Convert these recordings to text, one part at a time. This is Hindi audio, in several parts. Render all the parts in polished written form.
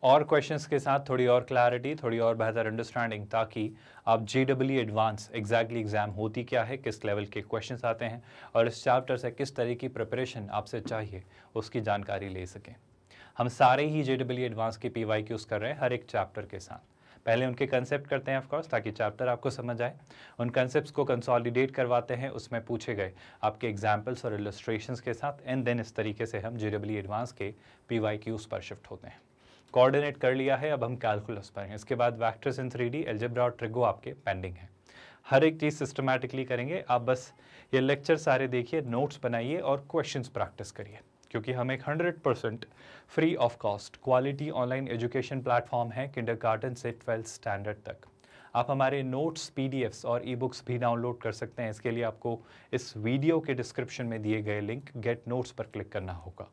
और क्वेश्चंस के साथ थोड़ी और क्लैरिटी, थोड़ी और बेहतर अंडरस्टैंडिंग, ताकि आप JEE एडवांस एग्जैक्टली एग्जाम होती क्या है, किस लेवल के क्वेश्चंस आते हैं और इस चैप्टर से किस तरह की प्रिपरेशन आपसे चाहिए उसकी जानकारी ले सकें। हम सारे ही JEE एडवांस के PYQs कर रहे हैं हर एक चैप्टर के साथ। पहले उनके कंसेप्ट करते हैं ऑफकोर्स, ताकि चैप्टर आपको समझ आए। उन कंसेप्ट्स को कंसोलिडेट करवाते हैं, उसमें पूछे गए आपके एग्जाम्पल्स और इलस्ट्रेशंस के साथ, एंड देन इस तरीके से हम JEE एडवांस के PYQs पर शिफ्ट होते हैं। कोऑर्डिनेट कर लिया है, अब हम कैलकुलस पर हैं। इसके बाद वेक्टर्स इन 3D, अलजेब्रा और ट्रिगो आपके पेंडिंग है। हर एक चीज़ सिस्टमैटिकली करेंगे। आप बस ये लेक्चर सारे देखिए, नोट्स बनाइए और क्वेश्चंस प्रैक्टिस करिए, क्योंकि हम एक 100% free of cost quality online education platform है किंडरगार्टन से 12th स्टैंडर्ड तक। आप हमारे नोट्स, PDFs और ई-बुक्स भी डाउनलोड कर सकते हैं। इसके लिए आपको इस वीडियो के डिस्क्रिप्शन में दिए गए लिंक गेट नोट्स पर क्लिक करना होगा।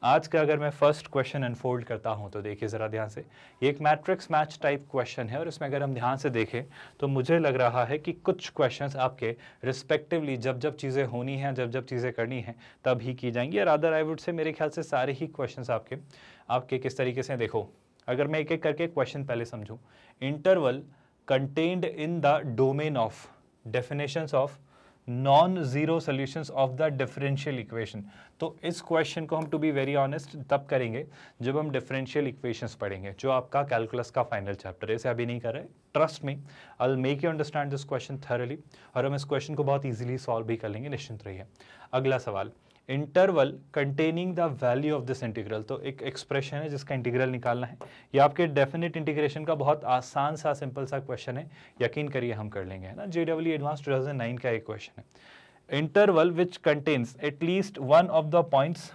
आज का अगर मैं फर्स्ट क्वेश्चन अनफोल्ड करता हूं तो देखिए ज़रा ध्यान से, ये एक मैट्रिक्स मैच टाइप क्वेश्चन है और इसमें अगर हम ध्यान से देखें तो मुझे लग रहा है कि कुछ क्वेश्चंस आपके रिस्पेक्टिवली जब जब चीज़ें होनी हैं, जब जब चीज़ें करनी हैं तब ही की जाएंगी। और अदर आई वुड से मेरे ख्याल से सारे ही क्वेश्चंस आपके किस तरीके से, देखो अगर मैं एक एक करके क्वेश्चन पहले समझूँ। Interval contained in the domain of definitions of non zero solutions of the differential equation. तो इस क्वेश्चन को हम टू बी वेरी ऑनेस्ट तब करेंगे जब हम डिफरेंशियल इक्वेशंस पढ़ेंगे, जो आपका कैलकुलस का फाइनल चैप्टर है। इसे अभी नहीं कर रहे, trust me, I will make you understand this question thoroughly, और हम इस क्वेश्चन को बहुत इजीली सॉल्व भी कर लेंगे, निश्चिंत रहिए। अगला सवाल, interval containing the value of this integral. तो एक एक्सप्रेशन है जिसका इंटीग्रल निकालना है। ये आपके डेफिनेट इंटीग्रेशन का बहुत आसान सा सिंपल सा क्वेश्चन है, यकीन करिए हम कर लेंगे, है ना। JEE एडवांस 2009 का एक क्वेश्चन है। Interval which contains at least one of the points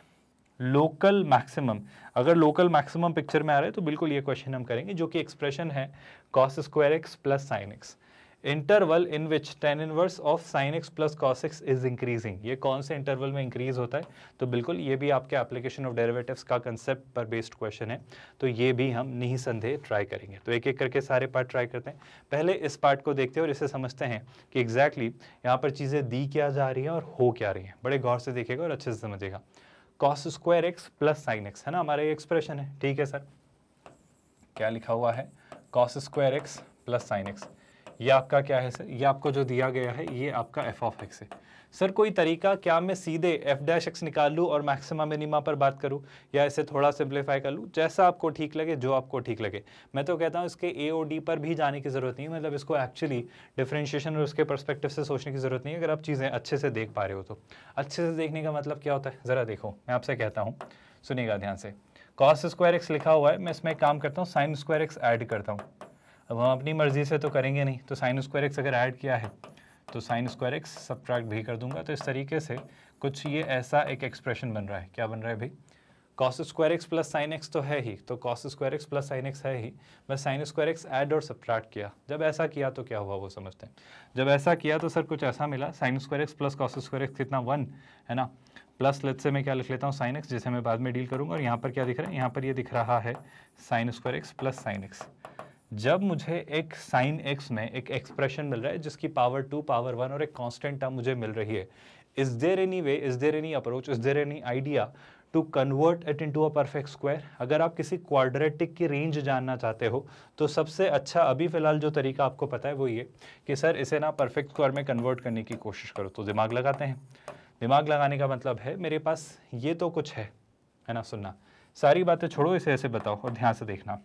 local maximum. अगर लोकल मैक्सिमम पिक्चर में आ रहा है तो बिल्कुल ये क्वेश्चन हम करेंगे, जो कि एक्सप्रेशन है cos² plus sin x। Interval in which tan inverse of sin x plus cos x is increasing. ये कौन से इंटरवल में इंक्रीज होता है? तो बिल्कुल ये भी आपके एप्लीकेशन ऑफ डेरिवेटिव्स का कंसेप्ट पर बेस्ड क्वेश्चन है, तो ये भी हम निसंदेह ट्राई करेंगे। तो एक एक करके सारे पार्ट ट्राई करते हैं। पहले इस पार्ट को देखते हैं और इसे समझते हैं कि एग्जैक्टली यहाँ पर चीज़ें दी क्या जा रही हैं और हो क्या रही हैं। बड़े गौर से देखिएगा और अच्छे से समझिएगा। cos² प्लस sin x है ना, हमारा ये एक्सप्रेशन है, ठीक है सर। क्या लिखा हुआ है? cos² plus sin x। ये आपका क्या है सर? ये आपको जो दिया गया है ये आपका f(x) है। सर कोई तरीका क्या मैं सीधे f'(x) निकाल लूँ और मैक्सिमा मिनिमा पर बात करूँ, या इसे थोड़ा सिंप्लीफाई कर लूँ? जैसा आपको ठीक लगे, जो आपको ठीक लगे। मैं तो कहता हूँ इसके A और D पर भी जाने की ज़रूरत नहीं है, मतलब इसको एक्चुअली डिफरेंशिएशन और उसके पर्सपेक्टिव से सोचने की ज़रूरत नहीं है, अगर आप चीज़ें अच्छे से देख पा रहे हो तो। अच्छे से देखने का मतलब क्या होता है, ज़रा देखो, मैं आपसे कहता हूँ, सुनिएगा ध्यान से। cos² लिखा हुआ है, मैं इसमें एक काम करता हूँ, sin² ऐड करता हूँ। अब हम अपनी मर्जी से तो करेंगे नहीं, तो sin² अगर ऐड किया है तो sin² सब्ट्रैक्ट भी कर दूंगा। तो इस तरीके से कुछ ये ऐसा एक एक्सप्रेशन बन रहा है। क्या बन रहा है भाई? cos² प्लस sin x तो है ही, तो cos² प्लस sin x है ही, मैं sin² ऐड और सब्ट्रैक्ट किया। जब ऐसा किया तो क्या हुआ वो समझते हैं। जब ऐसा किया तो सर कुछ ऐसा मिला, sin² प्लस cos² कितना 1 है ना, प्लस लेट्स से मैं क्या लिख लेता हूँ sin x, जिसे मैं बाद में डील करूँगा। और यहाँ पर क्या दिख रहा है? यहाँ पर ये दिख रहा है sin² प्लस sin x। जब मुझे एक sin x में एक एक्सप्रेशन मिल रहा है जिसकी पावर 2 पावर 1 और एक कांस्टेंट टर्म मुझे मिल रही है, is there any way, is there any approach, is there any idea to convert it into a perfect square? अगर आप किसी क्वाड्रेटिक की रेंज जानना चाहते हो तो सबसे अच्छा अभी फिलहाल जो तरीका आपको पता है वो ये कि सर इसे ना परफेक्ट स्क्वायर में कन्वर्ट करने की कोशिश करो। तो दिमाग लगाते हैं। दिमाग लगाने का मतलब है मेरे पास ये तो कुछ है ना। सुनना, सारी बातें छोड़ो, इसे ऐसे बताओ और ध्यान से देखना।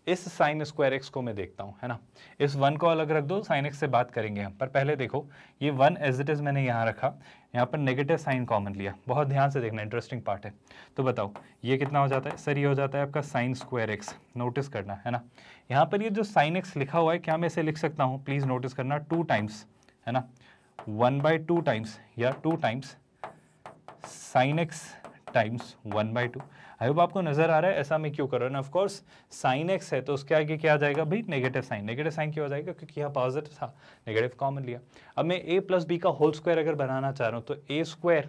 इस sin² को मैं देखता हूँ, है ना, इस 1 को अलग रख दो, sin x से बात करेंगे हम। पर पहले देखो, ये 1 एज इट इज़ मैंने यहाँ रखा, यहाँ पर नेगेटिव साइन कॉमन लिया। बहुत ध्यान से देखना, इंटरेस्टिंग पार्ट है। तो बताओ ये कितना हो जाता है? सर ये हो जाता है आपका sin²x। नोटिस करना है ना, यहाँ पर ये जो sin x लिखा हुआ है, क्या मैं इसे लिख सकता हूँ? प्लीज़ नोटिस करना, 2 टाइम्स, है ना, 1/2 टाइम्स या 2 times sin x times 1/2। I hope आपको नजर आ रहा है ऐसा मैं क्यों कर रहा हूँ ना। ऑफकोर्स sin x है तो उसके आगे क्या आ जाएगा भाई? Negative sign. नेगेटिव साइन क्यों हो जाएगा? क्योंकि यहाँ पॉजिटिव था, नेगेटिव कॉमन लिया। अब मैं a प्लस बी का होल स्क्वायर अगर बनाना चाह रहा हूँ तो a²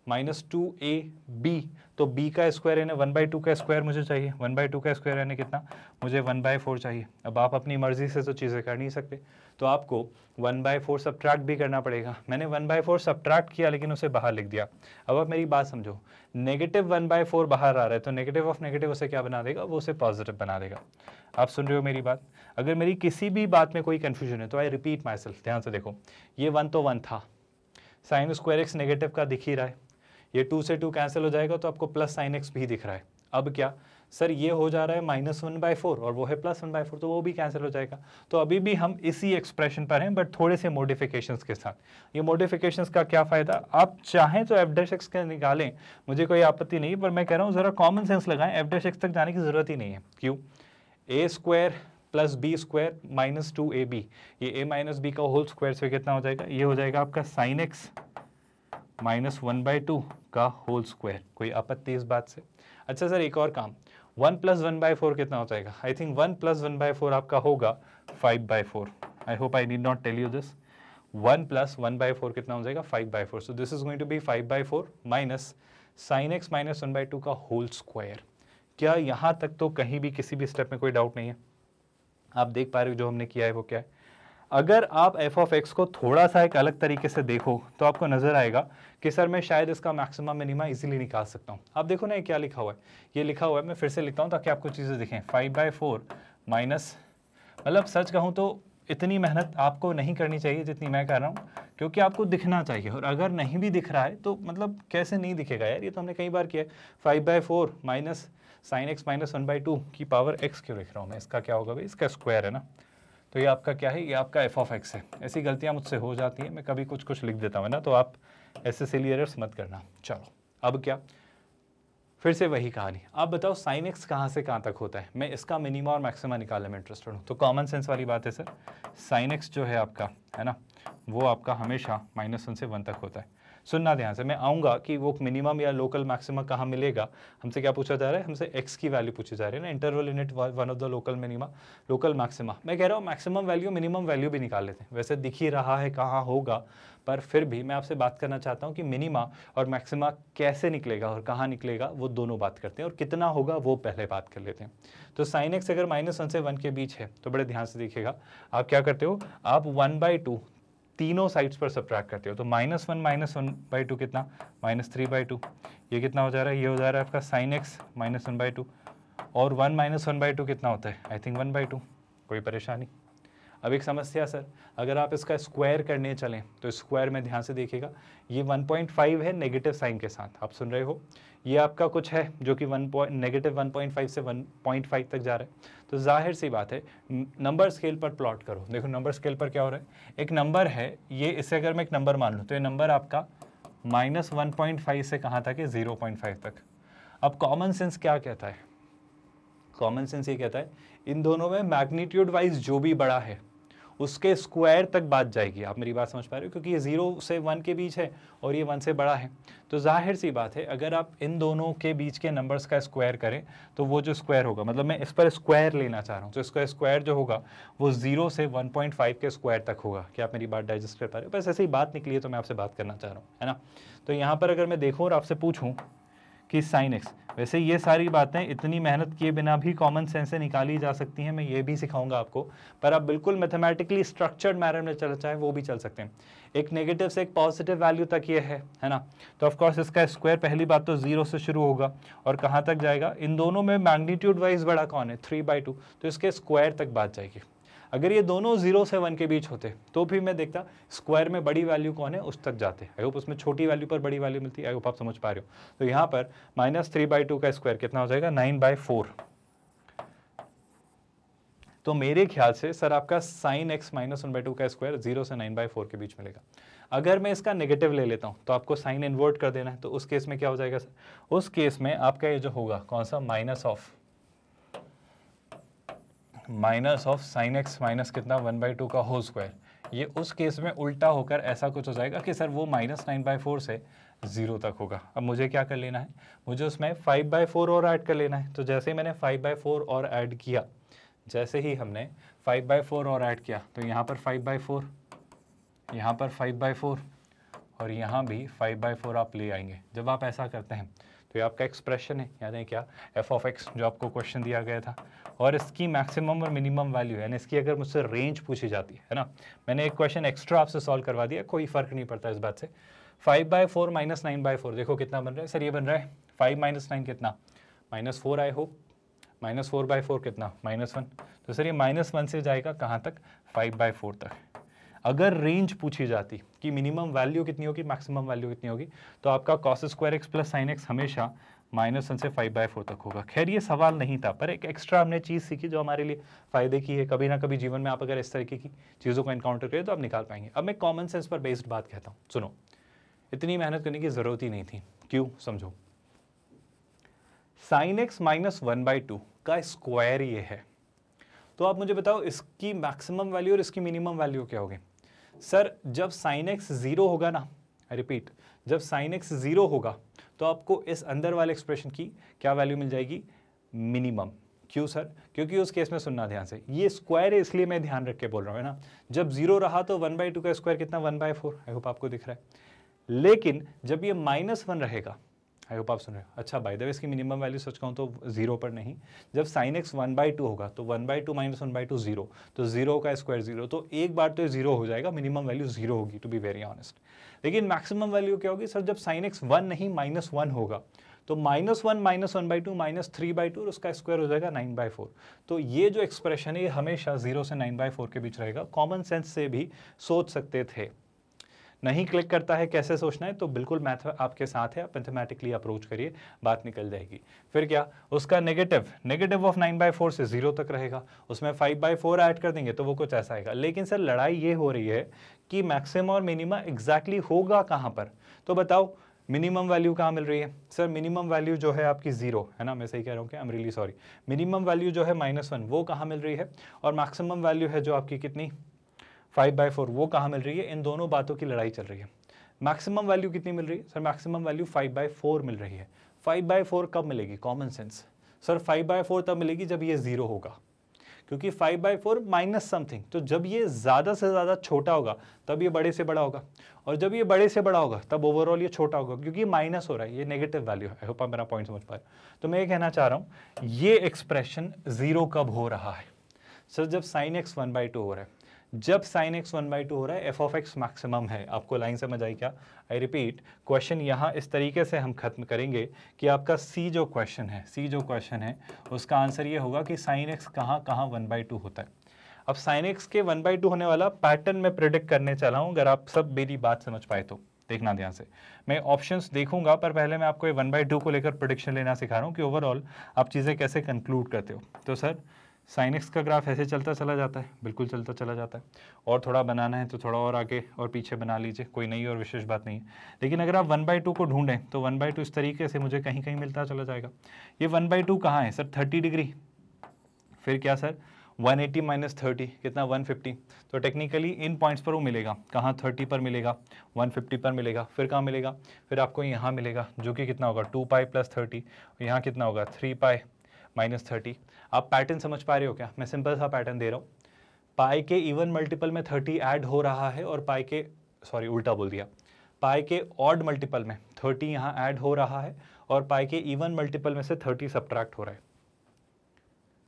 -2ab, तो b का स्क्वायर यानी 1/2 का स्क्वायर मुझे चाहिए, 1/2 का स्क्वायर यानी कितना, मुझे 1/4 चाहिए। अब आप अपनी मर्जी से तो चीज़ें कर नहीं सकते, तो आपको 1/4 सब्ट्रैक्ट भी करना पड़ेगा। मैंने 1/4 सब्ट्रैक्ट किया लेकिन उसे बाहर लिख दिया। अब आप मेरी बात समझो, -1/4 बाहर आ रहा है तो नेगेटिव ऑफ नेगेटिव उसे क्या बना देगा, वो उसे पॉजिटिव बना देगा। आप सुन रहे हो मेरी बात? अगर मेरी किसी भी बात में कोई कन्फ्यूजन है तो आई रिपीट माई सेल्फ, ध्यान से देखो, ये 1 तो 1 था, साइन स्क्वायर एक्स नेगेटिव का दिख ही रहा है, ये 2 से 2 कैंसिल हो जाएगा तो आपको प्लस साइन एक्स भी दिख रहा है। अब क्या सर, ये हो जा रहा है -1/4 और वो है +1/4, तो वो भी कैंसिल हो जाएगा। तो अभी भी हम इसी एक्सप्रेशन पर हैं, बट थोड़े से मॉडिफिकेशंस के साथ। ये मॉडिफिकेशंस का क्या फ़ायदा, आप चाहें तो f' का निकालें, मुझे कोई आपत्ति नहीं, पर मैं कह रहा हूँ ज़रा कॉमन सेंस लगाएं, f' तक जाने की ज़रूरत ही नहीं है। क्यों? a² + b² -2ab, ये a - b का होल स्क्वायर से कितना हो जाएगा, ये हो जाएगा आपका sin x -1/2 का होल स्क्वायर। कोई आपत्ति इस बात से? अच्छा सर, एक और काम, 1 + 1/4 कितना हो जाएगा? आई थिंक 1 + 1/4 आपका होगा 5/4। I hope I need not tell you this. 1 + 1/4 कितना हो जाएगा? 5/4। So this is going to be 5/4 minus sin x -1/2 का होल स्क्वायर। क्या यहाँ तक तो कहीं भी किसी भी स्टेप में कोई डाउट नहीं है? आप देख पा रहे हो जो हमने किया है वो क्या है? अगर आप f(x) को थोड़ा सा एक अलग तरीके से देखो तो आपको नजर आएगा कि सर मैं शायद इसका मैक्सिमम मिनिमा इजीली निकाल सकता हूँ। आप देखो ना, ये क्या लिखा हुआ है, ये लिखा हुआ है, मैं फिर से लिखता हूँ ताकि आपको चीज़ें दिखें। 5/4 माइनस, मतलब सच कहूँ तो इतनी मेहनत आपको नहीं करनी चाहिए जितनी मैं कर रहा हूँ, क्योंकि आपको दिखना चाहिए, और अगर नहीं भी दिख रहा है तो मतलब कैसे नहीं दिखेगा यार, ये तो हमने कई बार किया है। 5/4 माइनस sin x -1/2 की पावर x क्यों लिख रहा हूँ मैं, इसका क्या होगा भाई, इसका स्क्वायर है ना, तो ये आपका क्या है, ये आपका f(x) है। ऐसी गलतियां मुझसे हो जाती हैं, मैं कभी कुछ कुछ लिख देता हूँ ना, तो आप ऐसे सिली एरर्स मत करना। चलो अब क्या, फिर से वही कहानी। आप बताओ sin x कहाँ से कहाँ तक होता है, मैं इसका मिनिमा और मैक्सिमा निकालने में इंटरेस्टेड हूँ। तो कॉमन सेंस वाली बात है सर, sin x जो है आपका, है ना, वो आपका हमेशा -1 से 1 तक होता है। सुनना ध्यान से, मैं आऊँगा कि वो मिनिमम या लोकल मैक्सिमा कहाँ मिलेगा। हमसे क्या पूछा जा रहा है, हमसे x की वैल्यू पूछी जा रही है ना, interval in it one of the local minima local maxima. मैं कह रहा हूँ मैक्सिमम वैल्यू मिनिमम वैल्यू भी निकाल लेते हैं, वैसे दिख ही रहा है कहाँ होगा, पर फिर भी मैं आपसे बात करना चाहता हूँ कि मिनिमा और मैक्सिमा कैसे निकलेगा और कहाँ निकलेगा, वो दोनों बात करते हैं, और कितना होगा वो पहले बात कर लेते हैं। तो sin x अगर -1 से 1 के बीच है तो बड़े ध्यान से देखिएगा, आप क्या करते हो, आप 1/2 तीनों साइड्स पर सब्ट्रैक्ट करते हो। तो -1 -1/2 कितना, -3/2, ये कितना हो जा रहा है, ये हो जा रहा है आपका sin x -1/2, और 1 - 1/2 कितना होता है, आई थिंक 1/2। कोई परेशानी? अब एक समस्या सर, अगर आप इसका स्क्वायर करने चलें तो स्क्वायर में ध्यान से देखिएगा, ये 1.5 है नेगेटिव साइन के साथ, आप सुन रहे हो, ये आपका कुछ है जो कि -1.5 से 1.5 तक जा रहा है। तो जाहिर सी बात है, नंबर स्केल पर प्लॉट करो। देखो नंबर स्केल पर क्या हो रहा है, एक नंबर है ये, इसे अगर मैं एक नंबर मान लूँ तो ये नंबर आपका -1.5 से कहाँ तक है, 0.5 तक। अब कॉमन सेंस क्या कहता है, कॉमन सेंस ये कहता है इन दोनों में मैग्नीट्यूड वाइज जो भी बड़ा है उसके स्क्वायर तक बात जाएगी। आप मेरी बात समझ पा रहे हो, क्योंकि ये 0 से 1 के बीच है और ये 1 से बड़ा है, तो जाहिर सी बात है अगर आप इन दोनों के बीच के नंबर्स का स्क्वायर करें तो वो जो स्क्वायर होगा, मतलब मैं इस पर स्क्वायर लेना चाह रहा हूँ, तो इसका स्क्वायर जो होगा वो 0 से 1.5 के स्क्वायर तक होगा। क्या आप मेरी बात डाइजेस्ट कर पा रहे हो? बस ऐसे ही बात निकली है तो मैं आपसे बात करना चाह रहा हूँ, है ना। तो यहाँ पर अगर मैं देखूँ और आपसे पूछूँ कि sin x, वैसे ये सारी बातें इतनी मेहनत किए बिना भी कॉमन सेंस से निकाली जा सकती हैं, मैं ये भी सिखाऊंगा आपको, पर आप बिल्कुल मैथमेटिकली स्ट्रक्चर्ड मैनर में चलना चाहें वो भी चल सकते हैं। एक नेगेटिव से एक पॉजिटिव वैल्यू तक ये है ना, तो ऑफ कोर्स इसका स्क्वायर पहली बात तो 0 से शुरू होगा और कहाँ तक जाएगा, इन दोनों में मैग्नीट्यूड वाइज बड़ा कौन है, 3/2, तो इसके स्क्वायर तक बात जाएगी। अगर ये दोनों 0 से 1 के बीच होते तो भी मैं देखता स्क्वायर में बड़ी वैल्यू कौन है उस तक जाते। आई होप उसमें छोटी वैल्यू पर बड़ी वैल्यू मिलती है। आई होप आप समझ पा रहे हो। तो यहाँ पर -3/2 का स्क्वायर कितना हो जाएगा, 9/4। तो मेरे ख्याल से सर आपका sin x -1/2 का स्क्वायर 0 से 9/4 के बीच मिलेगा। अगर मैं इसका नेगेटिव ले लेता हूँ तो आपको साइन इन्वर्ट कर देना है, तो उस केस में क्या हो जाएगा सर, उस केस में आपका ये जो होगा कौन सा, minus of sin x minus कितना 1/2 का होल स्क्वायर, ये उस केस में उल्टा होकर ऐसा कुछ हो जाएगा कि सर वो -9/4 से 0 तक होगा। अब मुझे क्या कर लेना है, मुझे उसमें 5/4 और ऐड कर लेना है। तो जैसे ही मैंने 5/4 और ऐड किया, जैसे ही हमने 5/4 और ऐड किया तो यहाँ पर 5/4, यहाँ पर 5/4 और यहाँ भी 5/4 आप ले आएंगे। जब आप ऐसा करते हैं तो ये आपका एक्सप्रेशन है, याद है क्या, एफ ऑफ एक्स जो आपको क्वेश्चन दिया गया था, और इसकी मैक्सिमम और मिनिमम वैल्यू यानी इसकी अगर मुझसे रेंज पूछी जाती है ना, मैंने एक क्वेश्चन एक्स्ट्रा आपसे सॉल्व करवा दिया, कोई फर्क नहीं पड़ता इस बात से। 5/4 माइनस 9/4 देखो कितना बन रहा है सर, ये बन रहा है 5 माइनस 9 कितना, -4 आई होप, -4/4 कितना, -1, तो सर ये -1 से जाएगा कहाँ तक, 5/4 तक। अगर रेंज पूछी जाती कि मिनिमम वैल्यू कितनी होगी, मैक्सिमम वैल्यू कितनी होगी, तो आपका cos square x plus sine x हमेशा -1 से 5/4 तक होगा। खैर ये सवाल नहीं था, पर एक एक्स्ट्रा हमने चीज़ सीखी जो हमारे लिए फ़ायदे की है। कभी ना कभी जीवन में आप अगर इस तरीके की चीज़ों को एनकाउंटर करें तो आप निकाल पाएंगे। अब मैं कॉमन सेंस पर बेस्ड बात कहता हूँ, सुनो, इतनी मेहनत करने की ज़रूरत ही नहीं थी। क्यों, समझो। साइन एक्स -1/2 का स्क्वायर ये है, तो आप मुझे बताओ इसकी मैक्सिमम वैल्यू और इसकी मिनिमम वैल्यू क्या होगी। सर जब साइन एक्स 0 होगा ना, आई रिपीट, जब साइन एक्स 0 होगा तो आपको इस अंदर वाले एक्सप्रेशन की क्या वैल्यू मिल जाएगी, मिनिमम। क्यों सर, क्योंकि उस केस में सुनना ध्यान से, ये स्क्वायर है इसलिए मैं ध्यान रख के बोल रहा हूँ, है ना। जब 0 रहा तो 1/2 का स्क्वायर कितना, 1/4, आई होप आपको दिख रहा है। लेकिन जब ये -1 रहेगा, आई होप आप सुन रहे हो। अच्छा बाय द वे इसकी मिनिमम वैल्यू सच कहूँ तो 0 पर नहीं, जब साइन एक्स 1/2 होगा तो 1/2 माइनस 1/2 0, तो 0 का स्क्वायर 0, तो एक बार तो 0 हो जाएगा, मिनिमम वैल्यू 0 होगी, टू बी वेरी ऑनेस्ट। लेकिन मैक्सिमम वैल्यू क्या होगी सर, जब साइन एक्स 1 नहीं -1 होगा, तो -1 माइनस 1/2 -3/2 और उसका स्क्वायर हो जाएगा 9/4। तो ये जो एक्सप्रेशन है ये हमेशा 0 से 9/4 के बीच रहेगा। कॉमन सेंस से भी सोच सकते थे। नहीं क्लिक करता है कैसे सोचना है, तो बिल्कुल मैथ आपके साथ है, आप मैथमेटिकली अप्रोच करिए, बात निकल जाएगी। फिर क्या, उसका नेगेटिव ऑफ 9/4 से 0 तक रहेगा, उसमें 5/4 ऐड कर देंगे तो वो कुछ ऐसा आएगा। लेकिन सर लड़ाई ये हो रही है कि मैक्सिमम और मिनिमम एग्जैक्टली होगा कहाँ पर, तो बताओ मिनिमम वैल्यू कहाँ मिल रही है। सर मिनिमम वैल्यू जो है आपकी 0 है ना, मैं सही कह रहा हूँ क्या, I am really sorry, minimum value जो है -1 वो कहाँ मिल रही है, और मैक्सिमम वैल्यू है जो आपकी कितनी 5/4 वो कहाँ मिल रही है। इन दोनों बातों की लड़ाई चल रही है। मैक्सिमम वैल्यू कितनी मिल रही है सर, मैक्सिमम वैल्यू 5/4 मिल रही है। 5/4 कब मिलेगी, कॉमन सेंस, सर 5/4 तब मिलेगी जब ये 0 होगा, क्योंकि 5/4 माइनस समथिंग, तो जब ये ज़्यादा से ज़्यादा छोटा होगा तब ये बड़े से बड़ा होगा, और जब ये बड़े से बड़ा होगा तब ओवरऑल ये छोटा होगा, क्योंकि माइनस हो रहा है, ये नेगेटिव वैल्यू है। आई होप आप मेरा पॉइंट समझ पा रहे हो। तो मैं ये कहना चाह रहा हूँ ये एक्सप्रेशन 0 कब हो रहा है सर, जब साइन एक्स 1/2 हो रहा है। जब साइन एक्स 1/2 हो रहा है एफ ऑफ एक्स मैक्सिमम है। आपको लाइन समझ आई क्या, आई रिपीट, क्वेश्चन यहाँ इस तरीके से हम खत्म करेंगे कि आपका सी जो क्वेश्चन है उसका आंसर ये होगा कि साइन एक्स कहाँ 1/2 होता है। अब साइन एक्स के 1/2 होने वाला पैटर्न में प्रिडिक्ट करने चला हूँ, अगर आप सब मेरी बात समझ पाए तो देखना ध्यान से। मैं ऑप्शंस देखूंगा, पर पहले मैं आपको ये 1/2 को लेकर प्रिडिक्शन लेना सिखा रहा हूँ कि ओवरऑल आप चीज़ें कैसे कंक्लूड करते हो। तो सर साइन एक्स का ग्राफ ऐसे चलता चला जाता है, बिल्कुल चलता चला जाता है, और थोड़ा बनाना है तो थोड़ा और आगे और पीछे बना लीजिए, कोई नई और विशेष बात नहीं है। लेकिन अगर आप 1/2 को ढूंढें तो 1/2 इस तरीके से मुझे कहीं कहीं मिलता चला जाएगा। ये 1/2 कहाँ है सर, 30 डिग्री, फिर क्या सर 180 माइनस 30 कितना 150, तो टेक्निकली इन पॉइंट्स पर वो मिलेगा, कहाँ 30 पर मिलेगा, 150 पर मिलेगा, फिर कहाँ मिलेगा, फिर आपको यहाँ मिलेगा जो कि कितना होगा 2π + 30, यहाँ कितना होगा 3π - 30। आप पैटर्न समझ पा रहे हो क्या, मैं सिंपल सा पैटर्न दे रहा हूँ। पाई के इवन मल्टीपल में 30 ऐड हो रहा है, और पाई के उल्टा बोल दिया, पाई के ऑड मल्टीपल में 30 यहाँ ऐड हो रहा है, और पाई के इवन मल्टीपल में से 30 सब्ट्रैक्ट हो रहा है।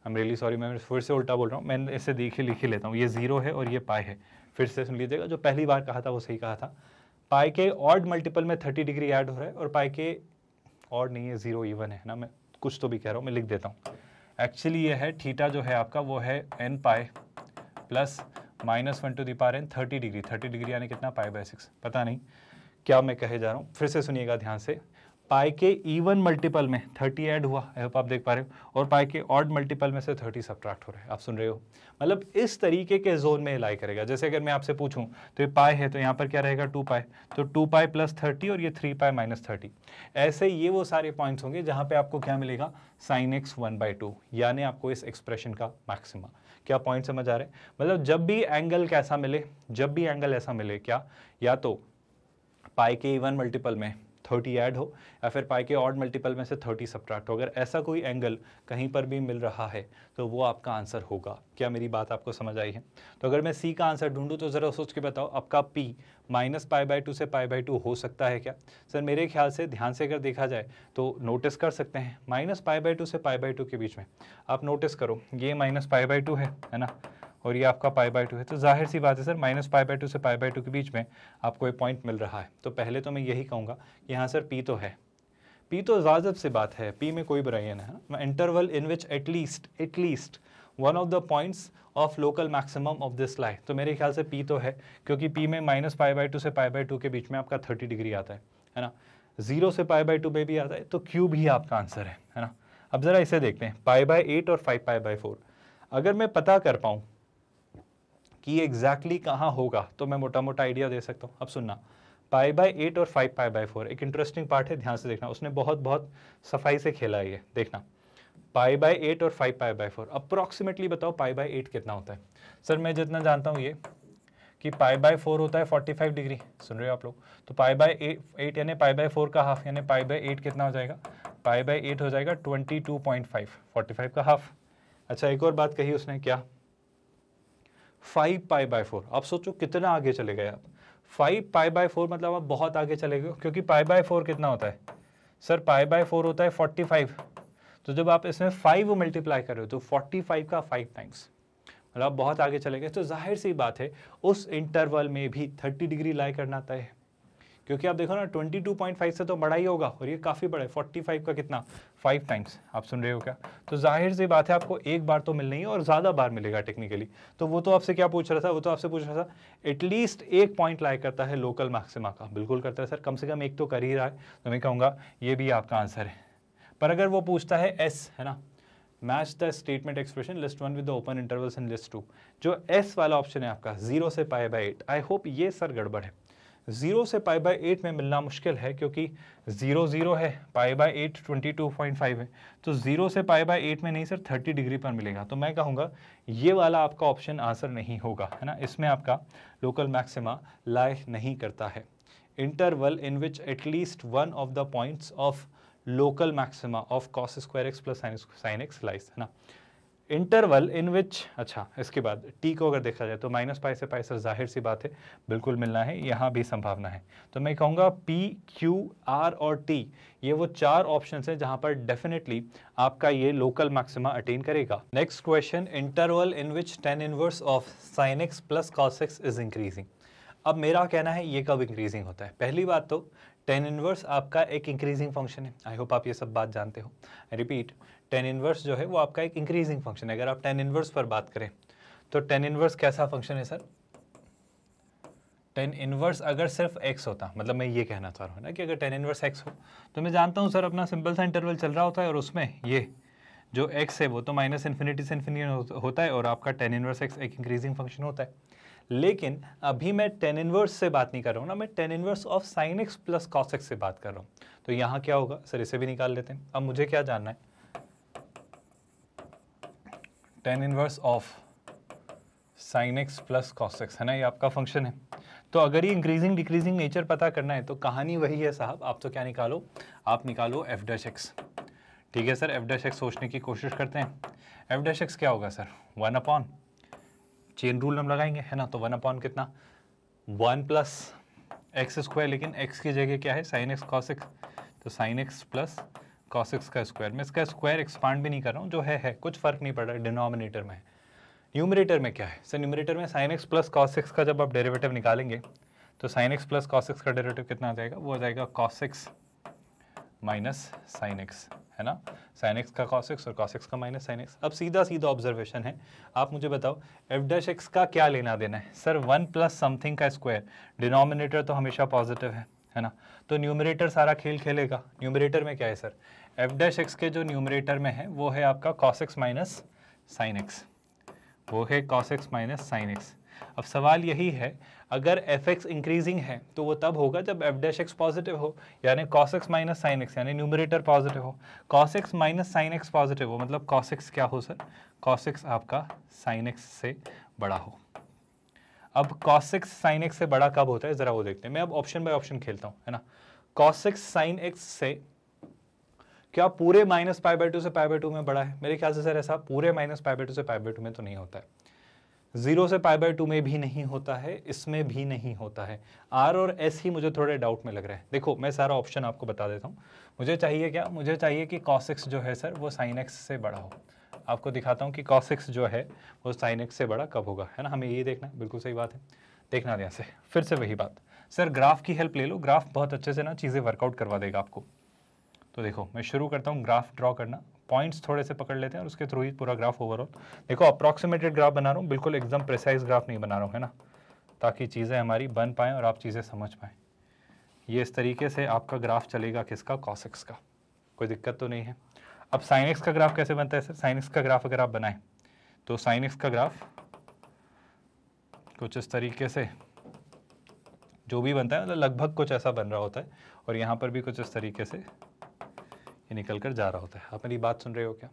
आई एम रियली सॉरी, मैं फिर से उल्टा बोल रहा हूँ, मैं इसे लिख ही लेता हूँ। ये 0 है और ये पाई है, फिर से सुन लीजिएगा, जो पहली बार कहा था वो सही कहा था। पाई के ऑड मल्टीपल में 30 डिग्री ऐड हो रहा है, और पाई के ऑड नहीं है, 0 इवन है ना, मैं कुछ तो भी कह रहा हूँ, मैं लिख देता हूँ। एक्चुअली ये है थीटा जो है आपका वो है nπ + -1 to the power n 30 degree, 30 degree यानी कितना π/6, पता नहीं क्या मैं कहे जा रहा हूँ, फिर से सुनिएगा ध्यान से। पाई के इवन मल्टीपल में 30 ऐड हुआ, आई होप आप देख पा रहे हो, और पाई के ऑड मल्टीपल में से 30 सब्ट्रैक्ट हो रहा है, आप सुन रहे हो, मतलब इस तरीके के जोन में लाई करेगा। जैसे अगर मैं आपसे पूछूं तो ये पाई है तो यहाँ पर क्या रहेगा 2π, तो 2π + 30 और ये 3π - 30। ऐसे ये वो सारे पॉइंट्स होंगे जहाँ पे आपको क्या मिलेगा, साइन एक्स 1/2, यानी आपको इस एक्सप्रेशन का मैक्सिमा। क्या पॉइंट समझ आ रहे हैं, मतलब जब भी एंगल कैसा मिले, जब भी एंगल ऐसा मिले क्या, या तो पाई के इवन मल्टीपल में 30 ऐड हो या फिर पाई के ऑड मल्टीपल में से 30 सब्ट्रैक्ट हो। अगर ऐसा कोई एंगल कहीं पर भी मिल रहा है तो वो आपका आंसर होगा। क्या मेरी बात आपको समझ आई है? तो अगर मैं सी का आंसर ढूंढूं तो ज़रा सोच के बताओ, आपका पी -π/2 से π/2 हो सकता है क्या? सर मेरे ख्याल से ध्यान से अगर देखा जाए तो नोटिस कर सकते हैं -π/2 से π/2 के बीच में आप नोटिस करो ये -π/2 है ना, और ये आपका π/2 है। तो जाहिर सी बात है सर -π/2 से π/2 के बीच में आपको एक पॉइंट मिल रहा है। तो पहले तो मैं यही कहूँगा कि हाँ सर पी तो है, पी तो वाजिब सी बात है, पी में कोई बुराई नहीं है। Interval in which at least one of the points of local maximum of this लाई, तो मेरे ख्याल से पी तो है, क्योंकि पी में -π/2 से π/2 के बीच में आपका 30 डिग्री आता है ना, 0 से π/2 में भी आता है, तो क्यू भी आपका आंसर है ना। अब ज़रा इसे देखते हैं, π/8 और 5π/4 अगर मैं पता कर पाऊँ कि एग्जैक्टली कहाँ होगा तो मैं मोटा मोटा आइडिया दे सकता हूँ। अब सुनना, π/8 और 5π/4 एक इंटरेस्टिंग पार्ट है, ध्यान से देखना, उसने बहुत सफाई से खेला है ये, देखना π/8 और 5π/4 अप्रॉक्सीमेटली बताओ π/8 कितना होता है? सर मैं जितना जानता हूँ ये कि π/4 होता है 45 डिग्री, सुन रहे हो आप लोग? तो π/8 यानी π/4 का हाफ, यानी π/8 कितना हो जाएगा? π/8 हो जाएगा 22.5, 45 का हाफ। अच्छा एक और बात कही उसने, क्या? 5π/4। आप सोचो कितना आगे चले गए आप, 5π/4 मतलब आप बहुत आगे चले गए, क्योंकि π/4 कितना होता है सर? π/4 होता है 45, तो जब आप इसमें 5 मल्टीप्लाई कर रहे हो तो 45 का 5 टाइम्स, मतलब आप बहुत आगे चले गए। तो जाहिर सी बात है उस इंटरवल में भी 30 डिग्री लाई करना तय है, क्योंकि आप देखो ना 22.5 से तो बड़ा ही होगा, और ये काफ़ी बड़ा है, 45 का कितना? 5 टाइम्स। आप सुन रहे हो क्या? तो जाहिर सी बात है आपको एक बार तो मिलनी है और ज़्यादा बार मिलेगा टेक्निकली। तो वो तो आपसे क्या पूछ रहा था? वो तो आपसे पूछ रहा था एटलीस्ट एक पॉइंट लाई करता है लोकल मैक्सिमा का। बिल्कुल करता है सर, कम से कम एक तो कर ही रहा है, तो मैं कहूँगा ये भी आपका आंसर है। पर अगर वो पूछता है एस, है ना, match the statement expression list 1 with the open intervals in list 2, जो एस वाला ऑप्शन है आपका 0 से π/8, आई होप ये सर गड़बड़ है। 0 से π/8 में मिलना मुश्किल है, क्योंकि 0 0 है, π/8 22.5 है, तो 0 से π/8 में नहीं सर 30 डिग्री पर मिलेगा। तो मैं कहूँगा ये वाला आपका ऑप्शन आंसर नहीं होगा, है ना, इसमें आपका लोकल मैक्सिमा लाई नहीं करता है। Interval in which at least one of the points of local maxima of cos square x plus sine x lies, है ना। इंटरवल इन विच, अच्छा इसके बाद टी को अगर देखा जाए तो -π से π सर जाहिर सी बात है बिल्कुल मिलना है, यहाँ भी संभावना है। तो मैं कहूँगा पी, क्यू, आर और टी, ये वो 4 ऑप्शन हैं जहाँ पर डेफिनेटली आपका ये लोकल मैक्सिमा अटेन करेगा। Next question, interval in which tan inverse of sin x plus cos x is increasing. अब मेरा कहना है ये कब इंक्रीजिंग होता है? पहली बात तो tan इनवर्स आपका एक इंक्रीजिंग फंक्शन है, आई होप आप ये सब बात जानते हो। रिपीट, tan इनवर्स जो है वो आपका एक इंक्रीजिंग फंक्शन है। अगर आप tan इनवर्स पर बात करें तो tan इनवर्स कैसा फंक्शन है सर? tan इनवर्स अगर सिर्फ x होता, मतलब मैं ये कहना चाह रहा हूँ ना कि अगर tan इनवर्स x हो तो मैं जानता हूँ सर अपना सिंपल सा इंटरवल चल रहा होता है और उसमें ये जो x है वो तो -∞ से ∞ होता है और आपका tan इनवर्स x एक इंक्रीजिंग फंक्शन होता है। लेकिन अभी मैं tan इनवर्स से बात नहीं कर रहा हूँ ना, मैं tan inverse of sin x plus cos x से बात कर रहा हूँ। तो यहाँ क्या होगा सर, इसे भी निकाल लेते हैं। अब मुझे क्या जानना है, tan inverse of sin x plus cos x, है ना, ये आपका फंक्शन है। तो अगर ये इंक्रीजिंग डिक्रीजिंग नेचर पता करना है तो कहानी वही है साहब, आप तो क्या निकालो, आप निकालो f'(x). ठीक है सर, f'(x) सोचने की कोशिश करते हैं। f'(x) क्या होगा सर? 1/, चेन रूल हम लगाएंगे, है ना, तो 1/ कितना? 1 प्लस एक्स स्क्वायर, लेकिन x की जगह क्या है? sin x cos x, तो sin x plus cos x का स्क्वायर। मैं इसका स्क्वायर एक्सपांड भी नहीं कर रहा हूँ, जो है कुछ फर्क नहीं पड़ रहा है, डिनोमिनेटर में है। न्यूमरेटर में क्या है सर? न्यूमरेटर में sin x plus cos x का जब आप डेरिवेटिव निकालेंगे तो sin x plus cos x का डेरिवेटिव कितना आ जाएगा? वो आ जाएगा cos x minus sin x, है ना, sin x का cos x और cos x का माइनस sin x। अब सीधा सीधा ऑब्जर्वेशन है, आप मुझे बताओ f'(x) का क्या लेना देना है? सर 1 प्लस समथिंग का स्क्वायर, डिनोमिनेटर तो हमेशा पॉजिटिव है ना, तो न्यूमरेटर सारा खेल खेलेगा। न्यूमरेटर में क्या है सर? f'(x) के जो न्यूमरेटर में है वो है आपका cos x minus sin x, वो है cos x minus sin x। अब सवाल यही है, अगर f(x) इंक्रीजिंग है तो वो तब होगा जब f'(x) पॉजिटिव हो, यानी cos x minus sin x, यानी न्यूमरेटर पॉजिटिव हो। cos x minus sin x positive हो, मतलब cos x क्या हो सर? cos x आपका sin x से बड़ा हो। अब cos x sin x से बड़ा कब होता है ज़रा वो देखते हैं। मैं अब ऑप्शन बाय ऑप्शन खेलता हूँ, है ना। cos x sin x से क्या पूरे माइनस पाई बाई टू से पाई बाई टू में बड़ा है? मेरे ख्याल से सर ऐसा पूरे माइनस पाई बाई टू से पाई बाई टू में तो नहीं होता है, 0 से पाई बाई टू में भी नहीं होता है, इसमें भी नहीं होता है। R और S ही मुझे थोड़े डाउट में लग रहे हैं। देखो मैं सारा ऑप्शन आपको बता देता हूँ। मुझे चाहिए क्या? मुझे चाहिए कि cos x जो है सर वो sin x से बड़ा हो। आपको दिखाता हूँ कि cos x जो है वो sin x से बड़ा कब होगा, है ना? हमें ये देखना है, बिल्कुल सही बात है। देखना ध्यान से, फिर से वही बात सर, ग्राफ की हेल्प ले लो, ग्राफ बहुत अच्छे से ना चीज़ें वर्कआउट करवा देगा आपको। तो देखो मैं शुरू करता हूँ ग्राफ ड्रॉ करना, पॉइंट्स थोड़े से पकड़ लेते हैं और उसके थ्रू ही पूरा ग्राफ ओवरऑल। देखो अप्रॉक्सीमेटेड ग्राफ बना रहा हूँ, बिल्कुल एकदम प्रिसाइज ग्राफ नहीं बना रहा हूँ, है ना, ताकि चीज़ें हमारी बन पाएँ और आप चीज़ें समझ पाएँ। ये इस तरीके से आपका ग्राफ चलेगा किसका? cos x का। कोई दिक्कत तो नहीं है। अब sin x का ग्राफ कैसे बनता है सर? sin x का ग्राफ अगर आप बनाएं तो sin x का ग्राफ कुछ इस तरीके से जो भी बनता है, मतलब लगभग कुछ ऐसा बन रहा होता है, और यहाँ पर भी कुछ इस तरीके से ये निकल कर जा रहा होता है। आप मेरी बात सुन रहे हो क्या?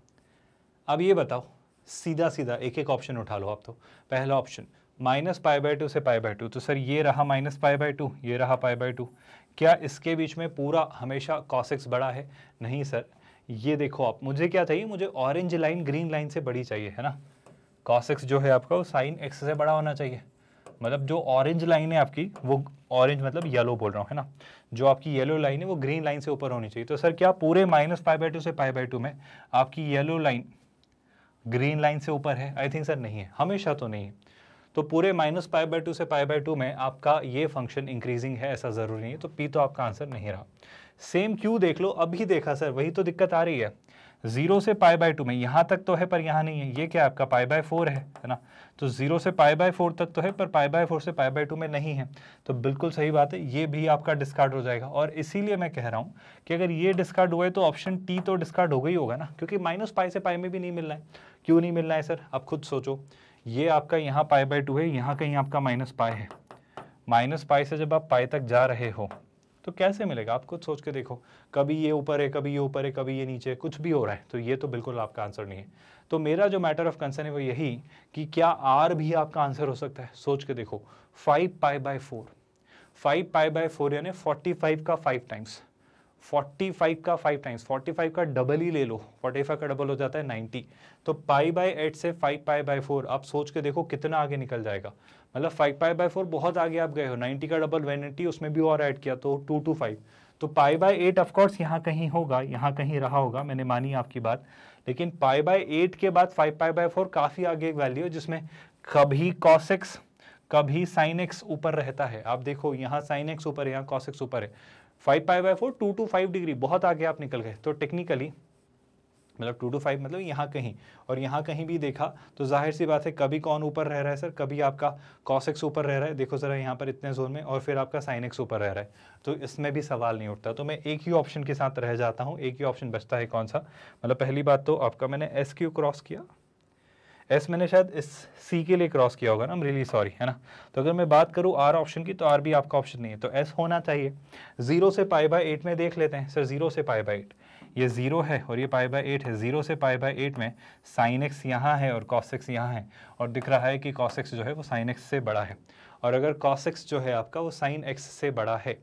अब ये बताओ, सीधा सीधा एक एक ऑप्शन उठा लो आप। तो पहला option minus pi by two से पाई बाई टू, तो सर ये रहा माइनस पाई बाई टू, ये रहा पाई बाई टू। क्या इसके बीच में पूरा हमेशा cos x बड़ा है? नहीं सर। ये देखो आप, मुझे क्या चाहिए? मुझे ऑरेंज लाइन ग्रीन लाइन से बड़ी चाहिए, है ना। cos x जो है आपका वो sin x से बड़ा होना चाहिए। मतलब जो ऑरेंज लाइन है आपकी, वो ऑरेंज मतलब येलो बोल रहा हूँ, है ना, जो आपकी येलो लाइन है वो ग्रीन लाइन से ऊपर होनी चाहिए। तो सर क्या पूरे माइनस पाई बाई टू से पाई बाई टू में आपकी येलो लाइन ग्रीन लाइन से ऊपर है? आई थिंक सर नहीं है, हमेशा तो नहीं है। तो पूरे माइनस पाई बाई टू से पाई बाई टू में आपका ये फंक्शन इंक्रीजिंग है, ऐसा जरूरी नहीं है। तो पी तो आपका आंसर नहीं रहा। सेम क्यू देख लो, अभी देखा सर, वही तो दिक्कत आ रही है। 0 से पाई बाई टू में यहाँ तक तो है पर यहाँ नहीं है। ये क्या आपका पाई बाई 4 है ना। तो 0 से पाई बाई 4 तक तो है पर पाई बाई 4 से पाई बाई 2 में नहीं है। तो बिल्कुल सही बात है, ये भी आपका डिस्कार्ड हो जाएगा। और इसीलिए मैं कह रहा हूँ कि अगर ये डिस्कार्ड हुआ है तो ऑप्शन टी तो डिस्कार्ड हो गई होगा ना, क्योंकि माइनस पाई से पाई में भी नहीं मिलना है। क्यों नहीं मिलना है सर? आप खुद सोचो। ये आपका यहाँ पाई बाई 2 है, यहाँ कहीं आपका माइनस पाई है। माइनस पाई से जब आप पाई तक जा रहे हो तो कैसे मिलेगा? आप खुद सोच के देखो। कभी ये ऊपर है, कभी ये ऊपर है, कभी ये नीचे है, कुछ भी हो रहा है। तो ये तो बिल्कुल आपका आंसर नहीं है। तो मेरा जो मैटर ऑफ कंसर्न है वो यही कि क्या आर भी आपका आंसर हो सकता है? सोच के देखो। 5 पाई बाई 4, 5 पाई बाई 4 यानी 45 का 5 टाइम्स, 45 का 5 टाइम्स, 45 का डबल ही ले लो, 45 का डबल हो जाता है 90। तो पाई बाई 8 से 5 पाई बाई 4, आप सोच के देखो कितना आगे निकल जाएगा। मतलब 5 पाई बाई 4 बहुत आगे आप गए हो। 90 का डबल 180, उसमें भी और ऐड किया तो 2 to 5। तो पाई बाई 8 ऑफकोर्स यहाँ कहीं होगा, यहाँ कहीं रहा होगा, मैंने मानी आपकी बात। लेकिन पाई बाई 8 के बाद 5 पाई बाई 4 काफ़ी आगे एक वैल्यू है जिसमें कभी cos x कभी sin x ऊपर रहता है। आप देखो यहाँ sin x ऊपर है, यहाँ cos x ऊपर है। 5 पाई बाई 4 2 to 5 डिग्री, बहुत आगे आप निकल गए। तो टेक्निकली मतलब 2 to 5 मतलब यहाँ कहीं और यहाँ कहीं भी देखा तो जाहिर सी बात है कभी कौन ऊपर रह रहा है सर? कभी आपका cos x ऊपर रह रहा है, देखो ज़रा यहाँ पर इतने जोन में, और फिर आपका sin x ऊपर रह रहा है। तो इसमें भी सवाल नहीं उठता। तो मैं एक ही ऑप्शन के साथ रह जाता हूँ। एक ही ऑप्शन बचता है, कौन सा? मतलब पहली बात तो आपका मैंने एस क्यू क्रॉस किया, एस मैंने शायद इस सी के लिए क्रॉस किया होगा ना, I'm really sorry, है ना। तो अगर मैं बात करूँ आर ऑप्शन की तो आर भी आपका ऑप्शन नहीं है, तो एस होना चाहिए। 0 से पाई बाई 8 में देख लेते हैं सर। 0 से पाई बाई 8, ये 0 है और ये पाई बाई 8 है। 0 से पाई बाई 8 में sin x यहाँ है और cos x यहाँ है, और दिख रहा है कि cos x जो है वो sin x से बड़ा है। और अगर cos x जो है आपका वो sin x से बड़ा है,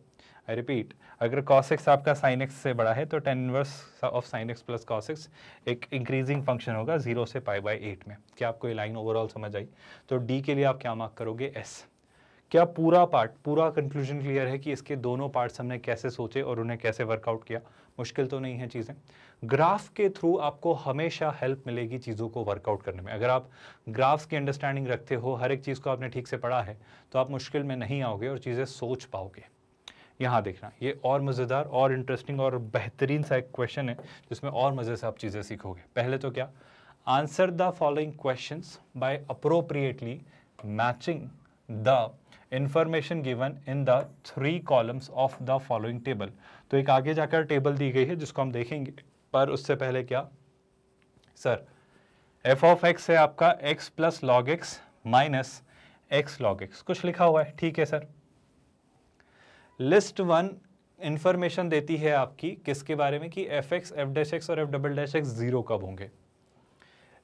आई रिपीट, अगर cos x आपका sin x से बड़ा है तो tan inverse of sin x plus cos x एक इंक्रीजिंग फंक्शन होगा 0 से पाई बाई 8 में। क्या आपको ये लाइन ओवरऑल समझ आई? तो डी के लिए आप क्या मार्क करोगे? एस। क्या पूरा पार्ट, पूरा कंक्लूजन क्लियर है कि इसके दोनों पार्ट्स हमने कैसे सोचे और उन्हें कैसे वर्कआउट किया? मुश्किल तो नहीं है चीज़ें। ग्राफ के थ्रू आपको हमेशा हेल्प मिलेगी चीज़ों को वर्कआउट करने में। अगर आप ग्राफ्स की अंडरस्टैंडिंग रखते हो, हर एक चीज़ को आपने ठीक से पढ़ा है, तो आप मुश्किल में नहीं आओगे और चीज़ें सोच पाओगे। यहाँ देखना, ये और मज़ेदार और इंटरेस्टिंग और बेहतरीन सा एक क्वेश्चन है जिसमें और मज़े से आप चीज़ें सीखोगे। पहले तो क्या? Answer the following questions bye appropriately matching the information given in the 3 columns of the following table. तो एक आगे जाकर टेबल दी गई है जिसको हम देखेंगे, पर उससे पहले क्या सर? एफ ऑफ एक्स है आपका x plus log x minus x log x, कुछ लिखा हुआ है, ठीक है सर। लिस्ट 1 इंफॉर्मेशन देती है आपकी किसके बारे में? कि F x, F dash x और एफ डबल डैश एक्स 0 कब होंगे।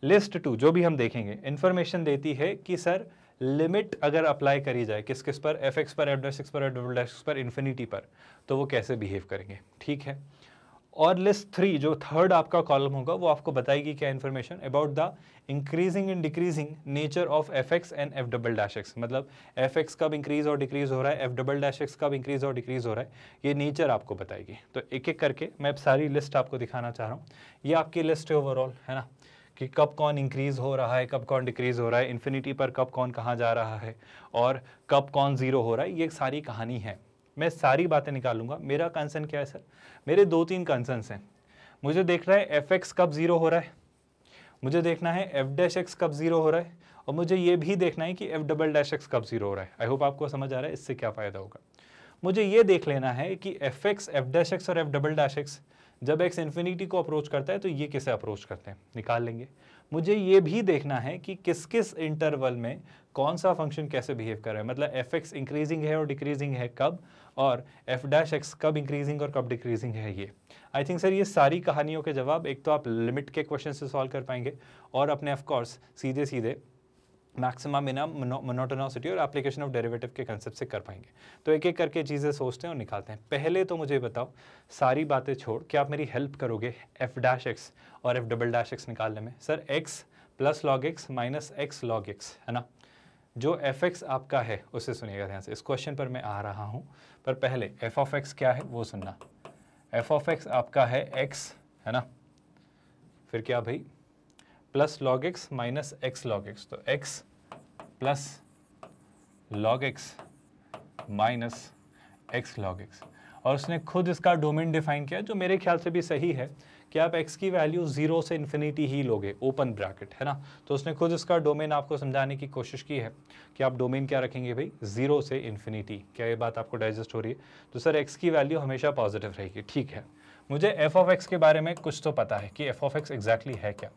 लिस्ट 2 जो भी हम देखेंगे इंफॉर्मेशन देती है कि सर लिमिट अगर अप्लाई करी जाए किस किस पर, एफ एक्स पर, एफ डैश एक्स पर, एफ डबल डैश एक्स पर, इन्फिनिटी पर, तो वो कैसे बिहेव करेंगे, ठीक है। और लिस्ट 3 जो थर्ड आपका कॉलम होगा वो आपको बताएगी क्या information about the increasing and decreasing nature of F x and F double dash x, मतलब एफ एक्स कब इंक्रीज और डिक्रीज हो रहा है, एफ डबल डैश एक्स कब इंक्रीज और डिक्रीज हो रहा है, ये नेचर आपको बताएगी। तो एक एक करके मैं अब सारी लिस्ट आपको दिखाना चाह रहा हूँ। ये आपकी लिस्ट है ओवरऑल, है ना, कि कब कौन इंक्रीज हो रहा है, कब कौन डिक्रीज हो रहा है, इन्फिनिटी पर कब कौन कहाँ जा रहा है, और कब कौन जीरो हो रहा है, ये सारी कहानी है। मैं सारी बातें निकालूंगा। मेरा कंसर्न क्या है सर, मेरे 2-3 कंसर्न्स हैं। मुझे देखना है एफ एक्स कब जीरो हो रहा है, मुझे देखना है एफ डैश एक्स कब जीरो हो रहा है, और मुझे ये भी देखना है कि एफ डबल डैश एक्स कब जीरो हो रहा है। आई होप आपको समझ आ रहा है इससे क्या फायदा होगा। मुझे ये देख लेना है कि F x, F dash x और एफ डबल डैश एक्स जब एक्स इन्फिनिटी को अप्रोच करता है तो ये किसे अप्रोच करते हैं, निकाल लेंगे। मुझे ये भी देखना है कि किस किस इंटरवल में कौन सा फंक्शन कैसे बिहेव कर रहा है, मतलब एफ एक्स इंक्रीजिंग है और डिक्रीजिंग है कब, और एफ डैश एक्स कब इंक्रीजिंग और कब डिक्रीजिंग है ये। आई थिंक सर ये सारी कहानियों के जवाब एक तो आप लिमिट के क्वेश्चन से सॉल्व कर पाएंगे, और अपने ऑफ कोर्स सीधे सीधे मैक्सिमम मिनिमम मोनोटोनिसिटी और एप्लीकेशन ऑफ डेरिवेटिव के कंसेप्ट से कर पाएंगे। तो एक एक करके चीज़ें सोचते हैं और निकालते हैं। पहले तो मुझे बताओ, सारी बातें छोड़ के आप मेरी हेल्प करोगे एफ डैश एक्स और एफ डबल डैश एक्स निकालने में। Sir x plus log x minus x log x, है ना, जो एफ एक्स आपका है उसे सुनिएगा ध्यान से। इस क्वेश्चन पर मैं आ रहा हूँ, पर पहले एफ ऑफ एक्स क्या है वो सुनना। एफ ऑफ एक्स आपका है एक्स, है ना, फिर क्या भाई, plus log x minus x log x, तो x plus log x minus x log x. और उसने खुद इसका डोमेन डिफाइन किया जो मेरे ख्याल से भी सही है कि आप x की वैल्यू 0 से इन्फिनिटी ही लोगे, ओपन ब्रैकेट, है ना। तो उसने खुद इसका डोमेन आपको समझाने की कोशिश की है कि आप डोमेन क्या रखेंगे भाई, 0 से इन्फिनिटी। क्या ये बात आपको डाइजेस्ट हो रही है? तो सर x की वैल्यू हमेशा पॉजिटिव रहेगी, ठीक है। मुझे f ऑफ x के बारे में कुछ तो पता है कि f ऑफ x एग्जैक्टली है क्या,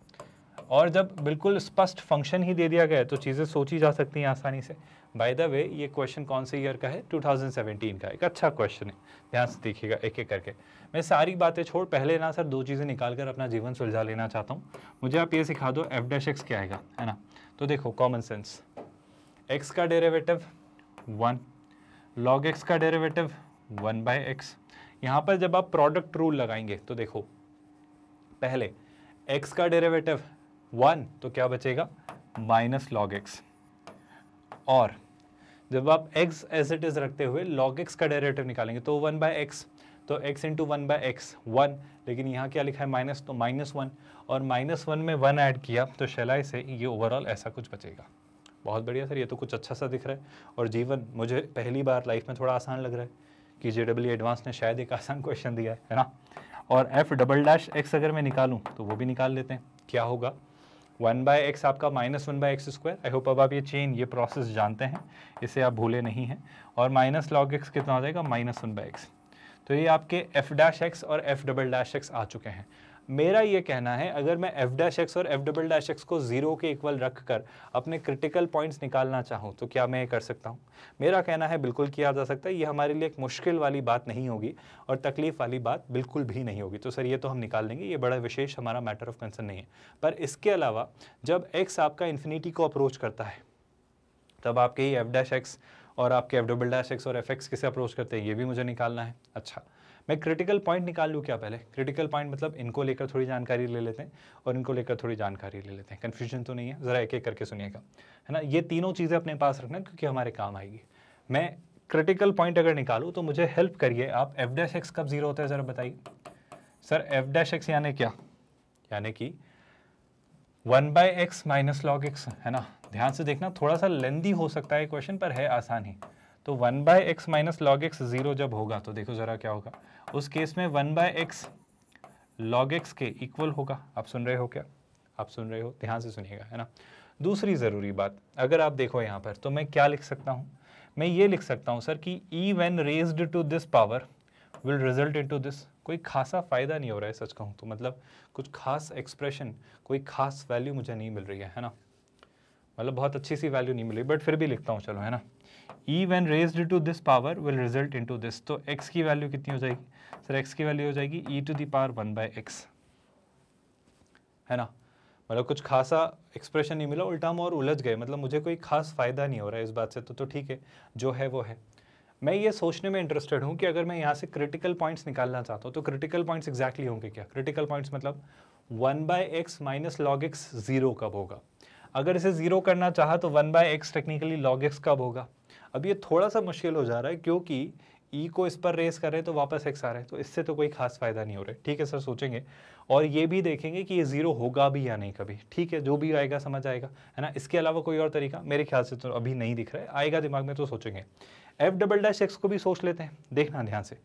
और जब बिल्कुल स्पष्ट फंक्शन ही दे दिया गया है तो चीज़ें सोची जा सकती हैं आसानी से। बाय द वे ये क्वेश्चन कौन से ईयर का है, 2017 का, एक अच्छा क्वेश्चन है, ध्यान से देखिएगा एक एक करके। मैं सारी बातें छोड़ पहले ना सर 2 चीज़ें निकाल कर अपना जीवन सुलझा लेना चाहता हूँ। मुझे आप ये सिखा दो एफ डैश एक्स क्या आएगा, है ना। तो देखो कॉमन सेंस, एक्स का डेरिवेटिव 1, लॉग एक्स का डेरिवेटिव 1/x। यहाँ पर जब आप प्रोडक्ट रूल लगाएंगे तो देखो पहले x का डेरिवेटिव 1 तो क्या बचेगा, माइनस लॉग एक्स, और जब आप x एज इट इज रखते हुए log x का डेरिवेटिव निकालेंगे तो 1/x, तो x इंटू 1/x 1, लेकिन यहाँ क्या लिखा है माइनस, तो -1, और -1 में 1 ऐड किया तो शैलाई से ये ओवरऑल ऐसा कुछ बचेगा। बहुत बढ़िया सर, ये तो कुछ अच्छा सा दिख रहा है, और जीवन मुझे पहली बार लाइफ में थोड़ा आसान लग रहा है कि JEE एडवांस ने शायद एक आसान क्वेश्चन दिया है ना। और एफ डबल डैश एक्स अगर मैं निकालूं तो वो भी निकाल लेते हैं, क्या होगा 1/x आपका -1/x²। आई होप अब आप ये चेन, ये प्रोसेस जानते हैं, इसे आप भूले नहीं हैं। और माइनस लॉग एक्स कितना हो जाएगा, -1/x। तो ये आपके एफ डैश एक्स और एफ डबल डैश एक्स आ चुके हैं। मेरा ये कहना है अगर मैं एफ डैश एक्स और एफ डबल डैश एक्स को 0 के इक्वल रख कर अपने क्रिटिकल पॉइंट्स निकालना चाहूँ तो क्या मैं ये कर सकता हूँ? मेरा कहना है बिल्कुल किया जा सकता है। ये हमारे लिए एक मुश्किल वाली बात नहीं होगी और तकलीफ वाली बात बिल्कुल भी नहीं होगी। तो सर ये तो हम निकाल लेंगे, ये बड़ा विशेष हमारा मैटर ऑफ कंसर्न नहीं है। पर इसके अलावा जब एक्स आपका इन्फिनिटी को अप्रोच करता है तब आपके ही एफ डैश एक्स और आपके एफ डबल डैश एक्स और एफ एक्स किसे अप्रोच करते हैं ये भी मुझे निकालना है। अच्छा, मैं क्रिटिकल पॉइंट निकाल लूँ क्या? पहले क्रिटिकल पॉइंट मतलब इनको लेकर थोड़ी जानकारी ले लेते हैं और इनको लेकर थोड़ी जानकारी ले लेते हैं, कन्फ्यूजन तो नहीं है, ज़रा एक एक करके सुनिएगा, है ना। ये तीनों चीज़ें अपने पास रखना क्योंकि हमारे काम आएगी। मैं क्रिटिकल पॉइंट अगर निकालूँ तो मुझे हेल्प करिए आप, एफ डैश एक्स कब 0 होता है ज़रा बताइए। सर एफ डैश एक्स यानी क्या, यानी कि 1/x माइनस लॉग एक्स, है ना। ध्यान से देखना, थोड़ा सा लेंदी हो सकता है क्वेश्चन पर है आसान ही। तो 1/x माइनस लॉग एक्स 0 जब होगा तो देखो ज़रा क्या होगा, उस केस में 1/x लॉग एक्स के इक्वल होगा। आप सुन रहे हो क्या? आप सुन रहे हो? ध्यान से सुनिएगा, है ना। दूसरी ज़रूरी बात, अगर आप देखो यहाँ पर तो मैं क्या लिख सकता हूँ, मैं ये लिख सकता हूँ सर कि e when raised to this power will result into this। कोई खासा फ़ायदा नहीं हो रहा है सच कहूँ तो, मतलब कुछ खास एक्सप्रेशन, कोई खास वैल्यू मुझे नहीं मिल रही है ना, मतलब बहुत अच्छी सी वैल्यू नहीं मिल रही, बट फिर भी लिखता हूँ चलो, है ना। e when raised to this power will result into this। तो x की वैल्यू कितनी हो जाएगी सर? x की वैल्यू हो जाएगी e to the power 1/x, है ना। मतलब कुछ खासा एक्सप्रेशन नहीं मिला, उल्टा हम और उलझ गए, मतलब मुझे कोई खास फ़ायदा नहीं हो रहा है इस बात से, तो ठीक है, जो है वो है। मैं ये सोचने में इंटरेस्टेड हूँ कि अगर मैं यहाँ से क्रिटिकल पॉइंट्स निकालना चाहता हूँ तो क्रिटिकल पॉइंट्स एग्जैक्टली होंगे क्या? क्रिटिकल पॉइंट्स मतलब 1/x minus log x zero कब होगा? अगर इसे ज़ीरो करना चाहा तो 1/x टेक्निकली लॉग एक्स कब होगा? अब ये थोड़ा सा मुश्किल हो जा रहा है क्योंकि ई को इस पर रेस कर रहे हैं तो वापस एक्स आ रहा है, तो इससे तो कोई खास फायदा नहीं हो रहा है। ठीक है सर, सोचेंगे और ये भी देखेंगे कि ये ज़ीरो होगा भी या नहीं कभी। ठीक है, जो भी आएगा समझ आएगा, है ना। इसके अलावा कोई और तरीका मेरे ख्याल से तो अभी नहीं दिख रहा है, आएगा दिमाग में तो सोचेंगे। एफ डबल डैश एक्स को भी सोच लेते हैं, देखना ध्यान से।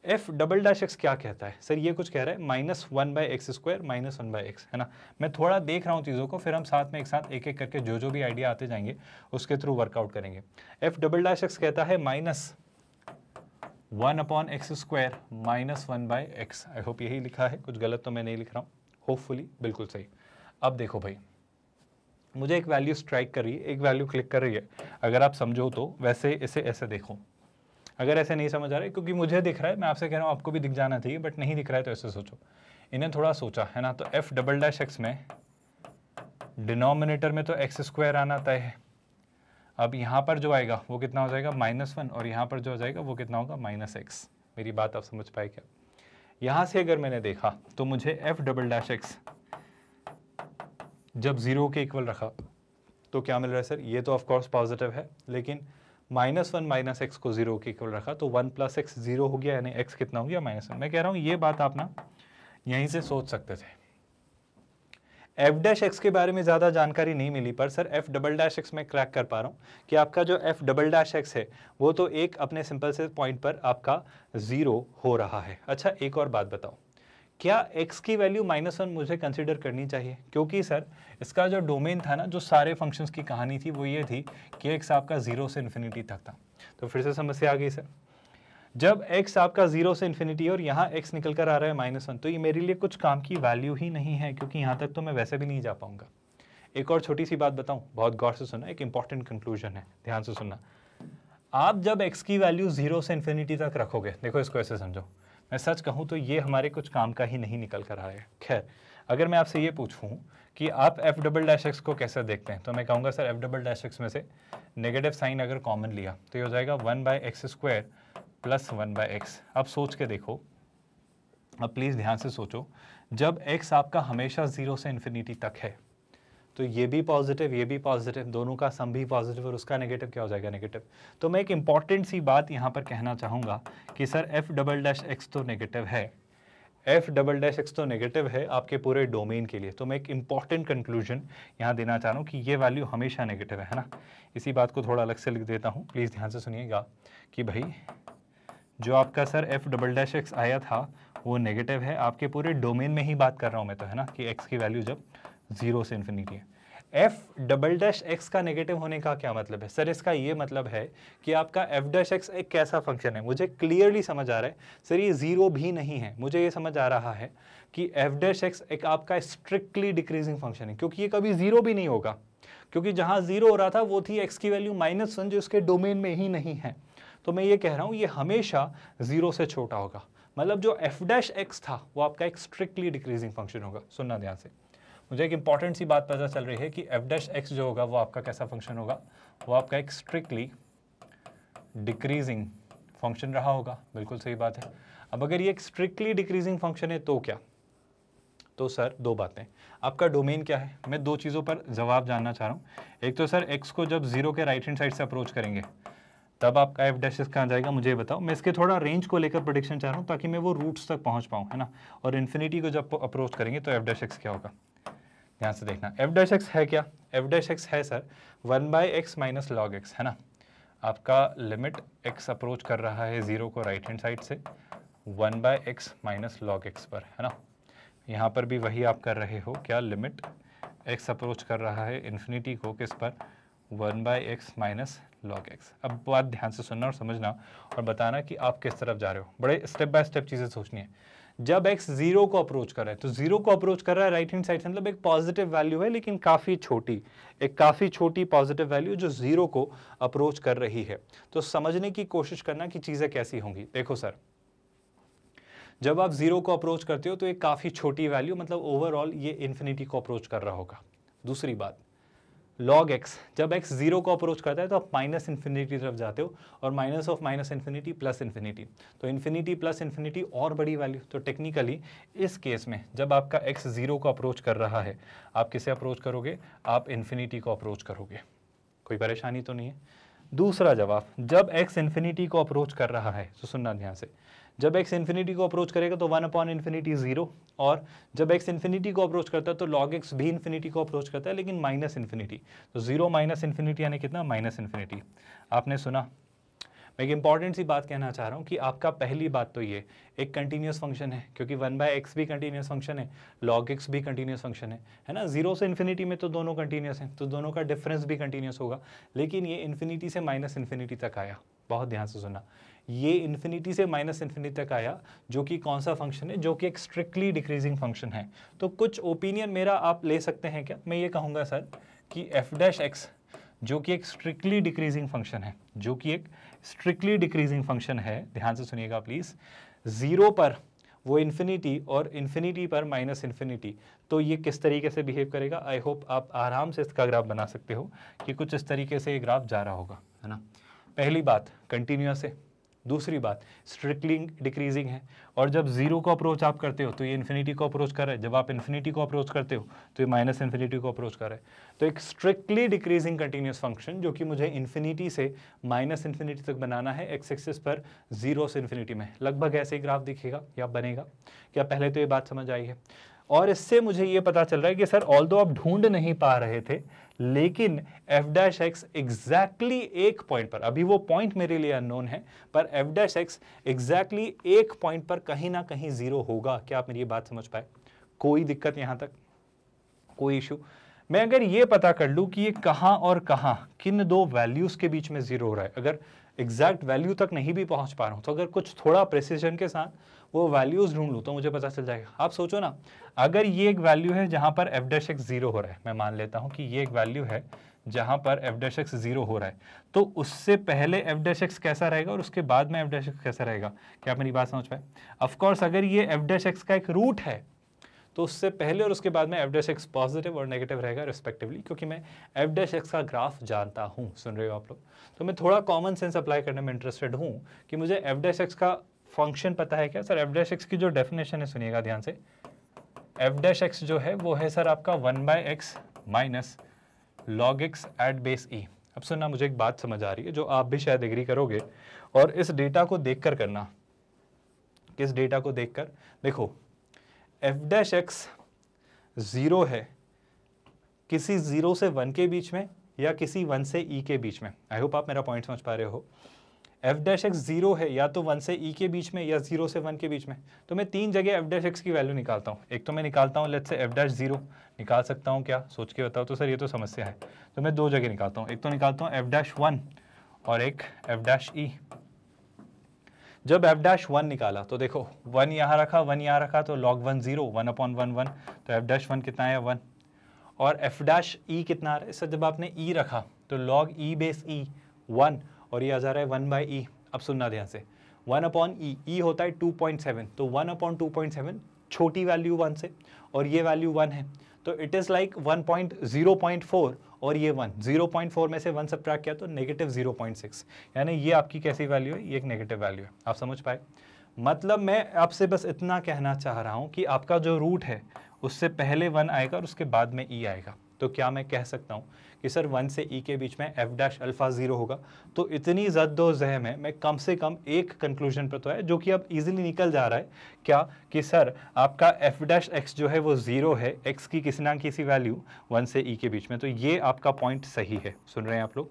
एफ डबल डैश एक्स क्या कहता है सर? ये कुछ कह रहा है -1/x² -1/x, है ना। मैं थोड़ा देख रहा हूँ चीज़ों को, फिर हम साथ में एक साथ एक एक करके जो भी आइडिया आते जाएंगे उसके थ्रू वर्कआउट करेंगे। एफ डबल डैश एक्स कहता है -1/x² -1/x। आई होप यही लिखा है, कुछ गलत तो मैं नहीं लिख रहा हूँ, होपफुली बिल्कुल सही। अब देखो भाई, मुझे एक वैल्यू स्ट्राइक कर रही है, एक वैल्यू क्लिक कर रही है। अगर आप समझो तो वैसे इसे ऐसे देखो, अगर ऐसे नहीं समझ आ रहा है, क्योंकि मुझे दिख रहा है, मैं आपसे कह रहा हूँ आपको भी दिख जाना चाहिए, बट नहीं दिख रहा है तो ऐसे सोचो। इन्हें थोड़ा सोचा है ना, तो एफ डबल डैश एक्स में डिनोमिनेटर में तो x² आना तय है। अब यहाँ पर जो आएगा वो कितना हो जाएगा -1, और यहाँ पर जो हो जाएगा वो कितना होगा -x। मेरी बात आप समझ पाए क्या? यहाँ से अगर मैंने देखा तो मुझे एफ डबल डैश एक्स जब 0 के इक्वल रखा तो क्या मिल रहा है सर? ये तो ऑफकोर्स पॉजिटिव है, लेकिन -1 - x को 0 के इक्वल रखा तो 1 + x 0 हो गया, यानी x कितना हो गया -1। मैं कह रहा हूँ ये बात आप ना यहीं से सोच सकते थे। एफ डैश एक्स के बारे में ज़्यादा जानकारी नहीं मिली, पर sir F double dash x में क्रैक कर पा रहा हूँ कि आपका जो एफ डबल डैश एक्स है वो तो एक अपने सिंपल से पॉइंट पर आपका 0 हो रहा है। अच्छा, एक और बात बताओ, क्या x की वैल्यू -1 मुझे कंसिडर करनी चाहिए? क्योंकि सर इसका जो डोमेन था ना, जो सारे फंक्शंस की कहानी थी वो ये थी कि x आपका 0 से इन्फिनिटी तक था। तो फिर से समस्या आ गई सर, जब x आपका 0 से इन्फिनिटी और यहाँ x निकल कर आ रहा है -1, तो ये मेरे लिए कुछ काम की वैल्यू ही नहीं है, क्योंकि यहाँ तक तो मैं वैसे भी नहीं जा पाऊंगा। एक और छोटी सी बात बताऊं, बहुत गौर से सुनना, एक इंपॉर्टेंट कंक्लूजन है, ध्यान से सुनना। आप जब x की वैल्यू 0 से इन्फिनिटी तक रखोगे, देखो इसको ऐसे समझो, मैं सच कहूँ तो ये हमारे कुछ काम का ही नहीं निकल कर आया है। खैर, अगर मैं आपसे ये पूछूं कि आप एफ डबल डैश एक्स को कैसे देखते हैं, तो मैं कहूँगा sir F double dash x में से नेगेटिव साइन अगर कॉमन लिया तो ये हो जाएगा 1/x² + 1/x। अब सोच के देखो, अब प्लीज़ ध्यान से सोचो, जब x आपका हमेशा 0 से इन्फिनिटी तक है तो ये भी पॉजिटिव, ये भी पॉजिटिव, दोनों का सम भी पॉजिटिव, और उसका नेगेटिव क्या हो जाएगा? नेगेटिव। तो मैं एक इंपॉर्टेंट सी बात यहाँ पर कहना चाहूँगा कि sir F double dash x तो नेगेटिव है, एफ डबल डैश एक्स तो नेगेटिव है आपके पूरे डोमेन के लिए। तो मैं एक इंपॉर्टेंट कंक्लूजन यहाँ देना चाह रहा हूँ कि ये वैल्यू हमेशा नेगेटिव है ना। इसी बात को थोड़ा अलग से लिख देता हूँ, प्लीज़ ध्यान से सुनिएगा कि भाई जो आपका sir F double dash x आया था वो नेगेटिव है, आपके पूरे डोमेन में ही बात कर रहा हूँ मैं तो, है ना, कि एक्स की वैल्यू जब 0 से इन्फिनिटी है। एफ डबल डैश एक्स का नेगेटिव होने का क्या मतलब है सर? इसका ये मतलब है कि आपका एफ डैश एक्स एक कैसा फंक्शन है, मुझे क्लियरली समझ आ रहा है सर ये 0 भी नहीं है। मुझे ये समझ आ रहा है कि एफ डैश एक्स एक आपका स्ट्रिक्टली डिक्रीजिंग फंक्शन है, क्योंकि ये कभी 0 भी नहीं होगा, क्योंकि जहाँ 0 हो रहा था वो थी एक्स की वैल्यू -1 जो इसके डोमेन में ही नहीं है। तो मैं ये कह रहा हूँ ये हमेशा 0 से छोटा होगा, मतलब जो एफ डैश एक्स था वो आपका एक स्ट्रिक्टली डिक्रीजिंग फंक्शन होगा। सुनना ध्यान से, मुझे एक इंपॉर्टेंट सी बात पता चल रही है कि एफ डैश एक्स जो होगा वो आपका कैसा फंक्शन होगा? वो आपका एक स्ट्रिक्टली डिक्रीजिंग फंक्शन रहा होगा। बिल्कुल सही बात है। अब अगर ये एक स्ट्रिक्टली डिक्रीजिंग फंक्शन है तो क्या? तो सर दो बातें, आपका डोमेन क्या है? मैं दो चीज़ों पर जवाब जानना चाह रहा हूँ। एक तो सर एक्स को जब 0 के राइट हैंड साइड से अप्रोच करेंगे तब आपका एफ डैश एक्स कहाँ जाएगा मुझे बताओ। मैं इसके थोड़ा रेंज को लेकर प्रेडिक्शन चाह रहा हूँ ताकि मैं वो रूट्स तक पहुँच पाऊँ, है ना। और इन्फिनिटी को जब अप्रोच करेंगे तो एफ डैश एक्स क्या होगा? ध्यान से देखना, एफ डैश एक्स है क्या? एफ डैश एक्स है sir 1/x minus log x, है ना। आपका लिमिट x अप्रोच कर रहा है 0 को राइट हैंड साइड से 1/x माइनस लॉग एक्स पर, है ना। यहाँ पर भी वही आप कर रहे हो, क्या? लिमिट x अप्रोच कर रहा है इन्फिनिटी को किस पर? 1/x minus log x. अब बात ध्यान से सुनना और समझना और बताना कि आप किस तरफ जा रहे हो। बड़े स्टेप बाय स्टेप चीज़ें सोचनी है। जब x 0 को अप्रोच कर रहा है तो 0 को अप्रोच कर रहा है राइट हैंड साइड से, मतलब एक पॉजिटिव वैल्यू है लेकिन काफ़ी छोटी, एक काफ़ी छोटी पॉजिटिव वैल्यू जो 0 को अप्रोच कर रही है। तो समझने की कोशिश करना कि चीज़ें कैसी होंगी। देखो सर, जब आप 0 को अप्रोच करते हो तो एक काफ़ी छोटी वैल्यू, मतलब ओवरऑल ये इन्फिनिटी को अप्रोच कर रहा होगा। दूसरी बात, log x, जब x 0 को अप्रोच करता है तो आप माइनस इन्फिनिटी तरफ जाते हो, और minus of minus infinity plus infinity, तो इन्फिनिटी प्लस इन्फिनिटी और बड़ी वैल्यू। तो टेक्निकली इस केस में जब आपका x 0 को अप्रोच कर रहा है, आप किसे अप्रोच करोगे? आप इन्फिनिटी को अप्रोच करोगे। कोई परेशानी तो नहीं है? दूसरा जवाब, जब x इन्फिनिटी को अप्रोच कर रहा है, तो सुनना ध्यान से, जब x इन्फिनिटी को अप्रोच करेगा तो 1 अपॉन इन्फिनिटी 0, और जब x इन्फिनिटी को अप्रोच करता है तो log x भी इन्फिनिटी को अप्रोच करता है, लेकिन माइनस इन्फिनिटी। तो 0 माइनस इन्फिनिटी यानी कितना? Minus infinity. आपने सुना? मैं एक इंपॉर्टेंट सी बात कहना चाह रहा हूँ कि आपका पहली बात तो ये एक कंटिन्यूस फंक्शन है, क्योंकि 1/x भी कंटिन्यूस फंक्शन है, log x भी कंटिन्यूस फंक्शन है ना। 0 से इन्फिनिटी में तो दोनों कंटिन्यूस हैं, तो दोनों का डिफरेंस भी कंटिन्यूस होगा, लेकिन ये इन्फिनिटी से माइनस इन्फिनिटी तक आया। बहुत ध्यान से सुना, ये इन्फिनिटी से माइनस इन्फिनिटी तक आया, जो कि कौन सा फंक्शन है? जो कि एक स्ट्रिक्टली डिक्रीजिंग फंक्शन है। तो कुछ ओपिनियन मेरा आप ले सकते हैं क्या? मैं ये कहूँगा सर कि f' जो कि एक स्ट्रिक्टली डिक्रीजिंग फंक्शन है, जो कि एक स्ट्रिक्टली डिक्रीजिंग फंक्शन है, ध्यान से सुनिएगा प्लीज, 0 पर वो इन्फिनिटी और इन्फिनिटी पर माइनस इन्फिनिटी, तो ये किस तरीके से बिहेव करेगा? आई होप आप आराम से इसका ग्राफ बना सकते हो कि कुछ इस तरीके से ये ग्राफ जा रहा होगा, है ना। पहली बात कंटिन्यूअस है, दूसरी बात स्ट्रिक्टली डिक्रीजिंग है, और जब 0 को अप्रोच आप करते हो तो ये इन्फिनिटी को अप्रोच कर रहा है, जब आप इन्फिनिटी को अप्रोच करते हो तो ये माइनस इन्फिनिटी को अप्रोच कर रहा है। तो एक स्ट्रिक्टली डिक्रीजिंग कंटिन्यूअस फंक्शन जो कि मुझे इन्फिनिटी से माइनस इन्फिनिटी तक बनाना है, एक्स एक्सिस पर 0 से इन्फिनिटी में, लगभग ऐसे ही ग्राफ दिखेगा या बनेगा। क्या पहले तो ये बात समझ आई है? और इससे मुझे ये पता चल रहा है कि सर ऑल्दो आप ढूंढ नहीं पा रहे थे, लेकिन f' एग्जैक्टली एक पॉइंट पर, अभी वो पॉइंट मेरे लिए अननोन है, पर f' एग्जैक्टली एक पॉइंट पर कहीं ना कहीं 0 होगा। क्या आप मेरी ये बात समझ पाए? कोई दिक्कत यहां तक? कोई इशू? मैं अगर ये पता कर लूं कि ये कहां और कहां किन दो वैल्यूज के बीच में 0 हो रहा है, अगर एग्जैक्ट वैल्यू तक नहीं भी पहुंच पा रहा हूं, तो अगर कुछ थोड़ा प्रिसीजन के साथ वो वैल्यूज ढूंढ लूं तो मुझे पता चल जाएगा। आप सोचो ना, अगर ये एक वैल्यू है जहां पर f' 0 हो रहा है, मैं मान लेता हूं कि ये एक वैल्यू है जहां पर f' 0 हो रहा है, तो उससे पहले f' कैसा रहेगा और उसके बाद में f' कैसा रहेगा? क्या आप मेरी बात समझ पाए? ऑफकोर्स अगर ये f' का एक रूट है तो उससे पहले और उसके बाद में f' पॉजिटिव और नेगेटिव रहेगा रिस्पेक्टिवली, क्योंकि मैं f' का ग्राफ जानता हूं। सुन रहे हो आप लोग? तो मैं थोड़ा कॉमन सेंस अप्लाई करने में इंटरेस्टेड हूं कि मुझे f' का फंक्शन पता है क्या? सर f' की जो डेफिनेशन है, सुनिएगा ध्यान से, f' जो है वो है सर आपका 1/x minus log x at base e। अब सुनना, मुझे एक बात समझ आ रही है जो आप भी शायद एग्री करोगे, और इस डेटा को देखकर करना। किस डेटा को देखकर? देखो, f' 0 है किसी 0 से 1 के बीच में या किसी 1 से e के बीच में। आई होप आप मेरा पॉइंट समझ पा रहे हो। f' 0 है या तो 1 से e के बीच में या 0 से 1 के बीच में। तो मैं 3 जगह f' की वैल्यू निकालता हूँ। एक तो मैं निकालता हूँ लेट्स से f' 0 निकाल सकता हूँ क्या? सोच के बताओ तो सर, ये तो समस्या है। तो मैं 2 जगह निकालता हूँ, एक तो निकालता हूँ f'1 और एक f'e। जब f'1 निकाला तो देखो 1 यहाँ रखा, 1 यहाँ रखा, तो log 1 0, 1 अपॉन 1 1, तो f'1 कितना है? 1। और f'e कितना आ रहा है? सर जब आपने e रखा तो log e बेस e 1, और ये आ जा रहा है 1/e। अब सुनना ध्यान से, 1 अपॉन e होता है 2.7, तो 1 अपॉन 2.7 छोटी वैल्यू 1 से, और ये वैल्यू 1 है, तो इट इज़ लाइक 1.0.4, और ये 1, 0.4 में से 1 सब्ट्रैक्ट किया तो नेगेटिव 0.6, यानी ये आपकी कैसी वैल्यू है? ये एक नेगेटिव वैल्यू है। आप समझ पाए? मतलब मैं आपसे बस इतना कहना चाह रहा हूँ कि आपका जो रूट है उससे पहले 1 आएगा और उसके बाद में e आएगा। तो क्या मैं कह सकता हूँ कि सर 1 से e के बीच में f' 0 होगा? तो इतनी ज़द्दोज़हम है, मैं कम से कम एक कंक्लूजन पर तो है, जो कि अब इजीली निकल जा रहा है। क्या? कि सर आपका f' जो है वो 0 है x की किसी ना किसी वैल्यू 1 से e के बीच में। तो ये आपका पॉइंट सही है। सुन रहे हैं आप लोग?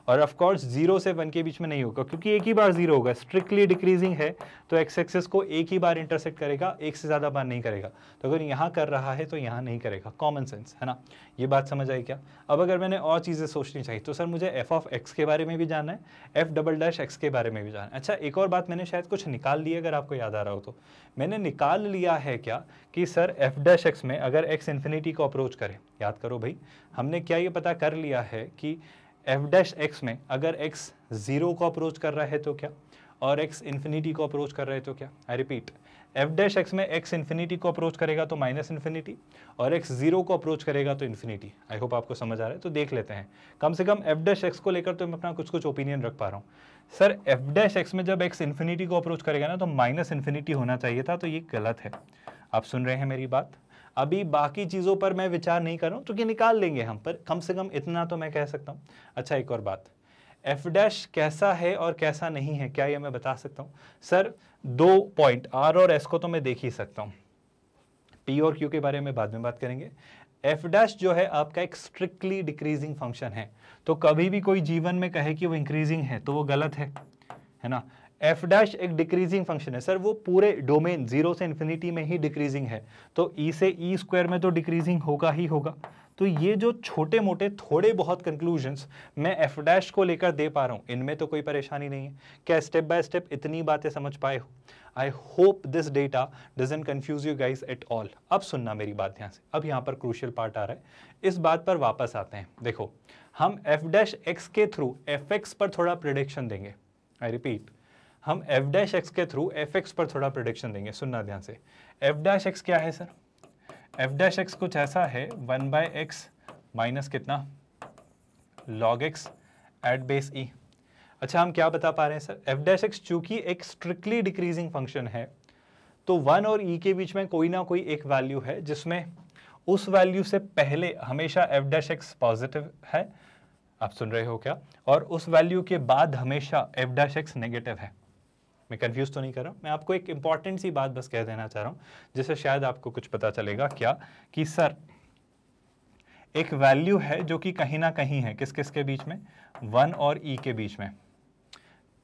और ऑफ कोर्स 0 से 1 के बीच में नहीं होगा, क्योंकि एक ही बार 0 होगा, स्ट्रिक्टली डिक्रीजिंग है, तो एक्स एक्सिस को एक ही बार इंटरसेक्ट करेगा, एक से ज़्यादा बार नहीं करेगा। तो अगर यहाँ कर रहा है तो यहाँ नहीं करेगा। कॉमन सेंस है ना? ये बात समझ आई क्या? अब अगर मैंने और चीज़ें सोचनी चाहिए तो सर मुझे f(x) के बारे में भी जानना है, f'(x) के बारे में भी जानना है। अच्छा, एक और बात मैंने शायद कुछ निकाल ली, अगर आपको याद आ रहा हो तो मैंने निकाल लिया है क्या कि सर f' में अगर x इन्फिनिटी को अप्रोच करे, याद करो भाई, हमने क्या ये पता कर लिया है कि f' में अगर x 0 को अप्रोच कर रहा है तो क्या, और x इन्फिनिटी को अप्रोच कर रहा है तो क्या। I repeat, F dash x में एक्स इन्फिनिटी को अप्रोच करेगा तो माइनस इन्फिनिटी, और एक्स जीरो को अप्रोच करेगा तो इन्फिनिटी। आई होप आपको समझ आ रहा है। तो देख लेते हैं, कम से कम एफ डैश एक्स को लेकर तो मैं अपना कुछ कुछ ओपिनियन रख पा रहा हूँ। सर एफ डैश एक्स में जब एक्स इन्फिनिटी को अप्रोच करेगा ना तो माइनस इन्फिनिटी होना चाहिए था, तो ये गलत है। आप सुन रहे हैं मेरी बात। अभी बाकी चीज़ों पर मैं विचार नहीं कर रहा हूँ, क्योंकि निकाल लेंगे हम, पर कम से कम इतना तो मैं कह सकता हूँ। अच्छा, एक और बात, एफ डैश कैसा है और कैसा नहीं है, क्या ये मैं बता सकता हूँ? सर 2 पॉइंट आर और एस को तो मैं देख ही सकता हूँ, पी और क्यू के बारे में बाद में बात करेंगे। एफ डैश जो है आपका एक स्ट्रिक्टली डिक्रीजिंग फंक्शन है, तो कभी भी कोई जीवन में कहे कि वो इंक्रीजिंग है तो वो गलत है ना। एफ डैश एक डिक्रीजिंग फंक्शन है सर, वो पूरे डोमेन 0 से इन्फिनिटी में ही डिक्रीजिंग है, तो ई से ई स्क्वायर में तो डिक्रीजिंग होगा ही होगा। तो ये जो छोटे मोटे थोड़े बहुत कंक्लूजन्स मैं एफ डैश को लेकर दे पा रहा हूँ, इनमें तो कोई परेशानी नहीं है। क्या स्टेप बाय स्टेप इतनी बातें समझ पाए हो? I hope this data doesn't confuse you guys at all. अब सुनना मेरी बात ध्यान से, अब यहाँ पर क्रूशियल पार्ट आ रहा है, इस बात पर वापस आते हैं। देखो, हम एफ डैश एक्स के थ्रू एफ एक्स पर थोड़ा प्रिडिक्शन देंगे। आई रिपीट, हम एफ डैश एक्स के थ्रू एफ एक्स पर थोड़ा प्रिडिक्शन देंगे। सुनना ध्यान से, एफ डैश एक्स क्या है सर? एफ डैश एक्स कुछ ऐसा है 1/x माइनस कितना log x एट बेस ई। अच्छा, हम क्या बता पा रहे हैं सर? एफ डैश एक्स चूंकि एक स्ट्रिक्टली डिक्रीजिंग फंक्शन है, तो 1 और e के बीच में कोई ना कोई एक वैल्यू है जिसमें उस वैल्यू से पहले हमेशा एफ डैश एक्स पॉजिटिव है। आप सुन रहे हो क्या? और उस वैल्यू के बाद हमेशा एफ डैश एक्स नेगेटिव है। मैं कंफ्यूज तो नहीं कर रहा हूं, मैं आपको एक इंपॉर्टेंट सी बात बस कह देना चाह रहा हूं, जिससे शायद आपको कुछ पता चलेगा। क्या कि सर एक वैल्यू है जो कि कहीं ना कहीं है, किस किस के बीच में? 1 और e के बीच में।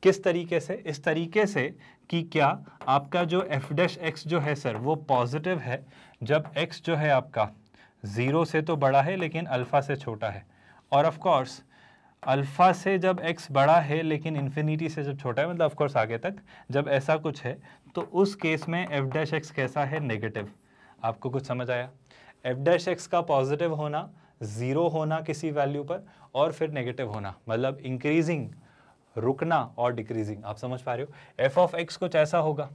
किस तरीके से? इस तरीके से कि क्या आपका जो एफ डैश एक्स जो है सर वो पॉजिटिव है जब x जो है आपका 0 से तो बड़ा है लेकिन अल्फा से छोटा है, और ऑफ कोर्स अल्फा से जब x बड़ा है लेकिन इन्फिनिटी से जब छोटा है, मतलब ऑफ कोर्स आगे तक, जब ऐसा कुछ है तो उस केस में एफ डैश एक्स कैसा है? नेगेटिव। आपको कुछ समझ आया? एफ डैश एक्स का पॉजिटिव होना, 0 होना किसी वैल्यू पर, और फिर नेगेटिव होना, मतलब इंक्रीजिंग, रुकना और डिक्रीजिंग। आप समझ पा रहे हो? एफ ऑफ एक्स कुछ ऐसा होगा,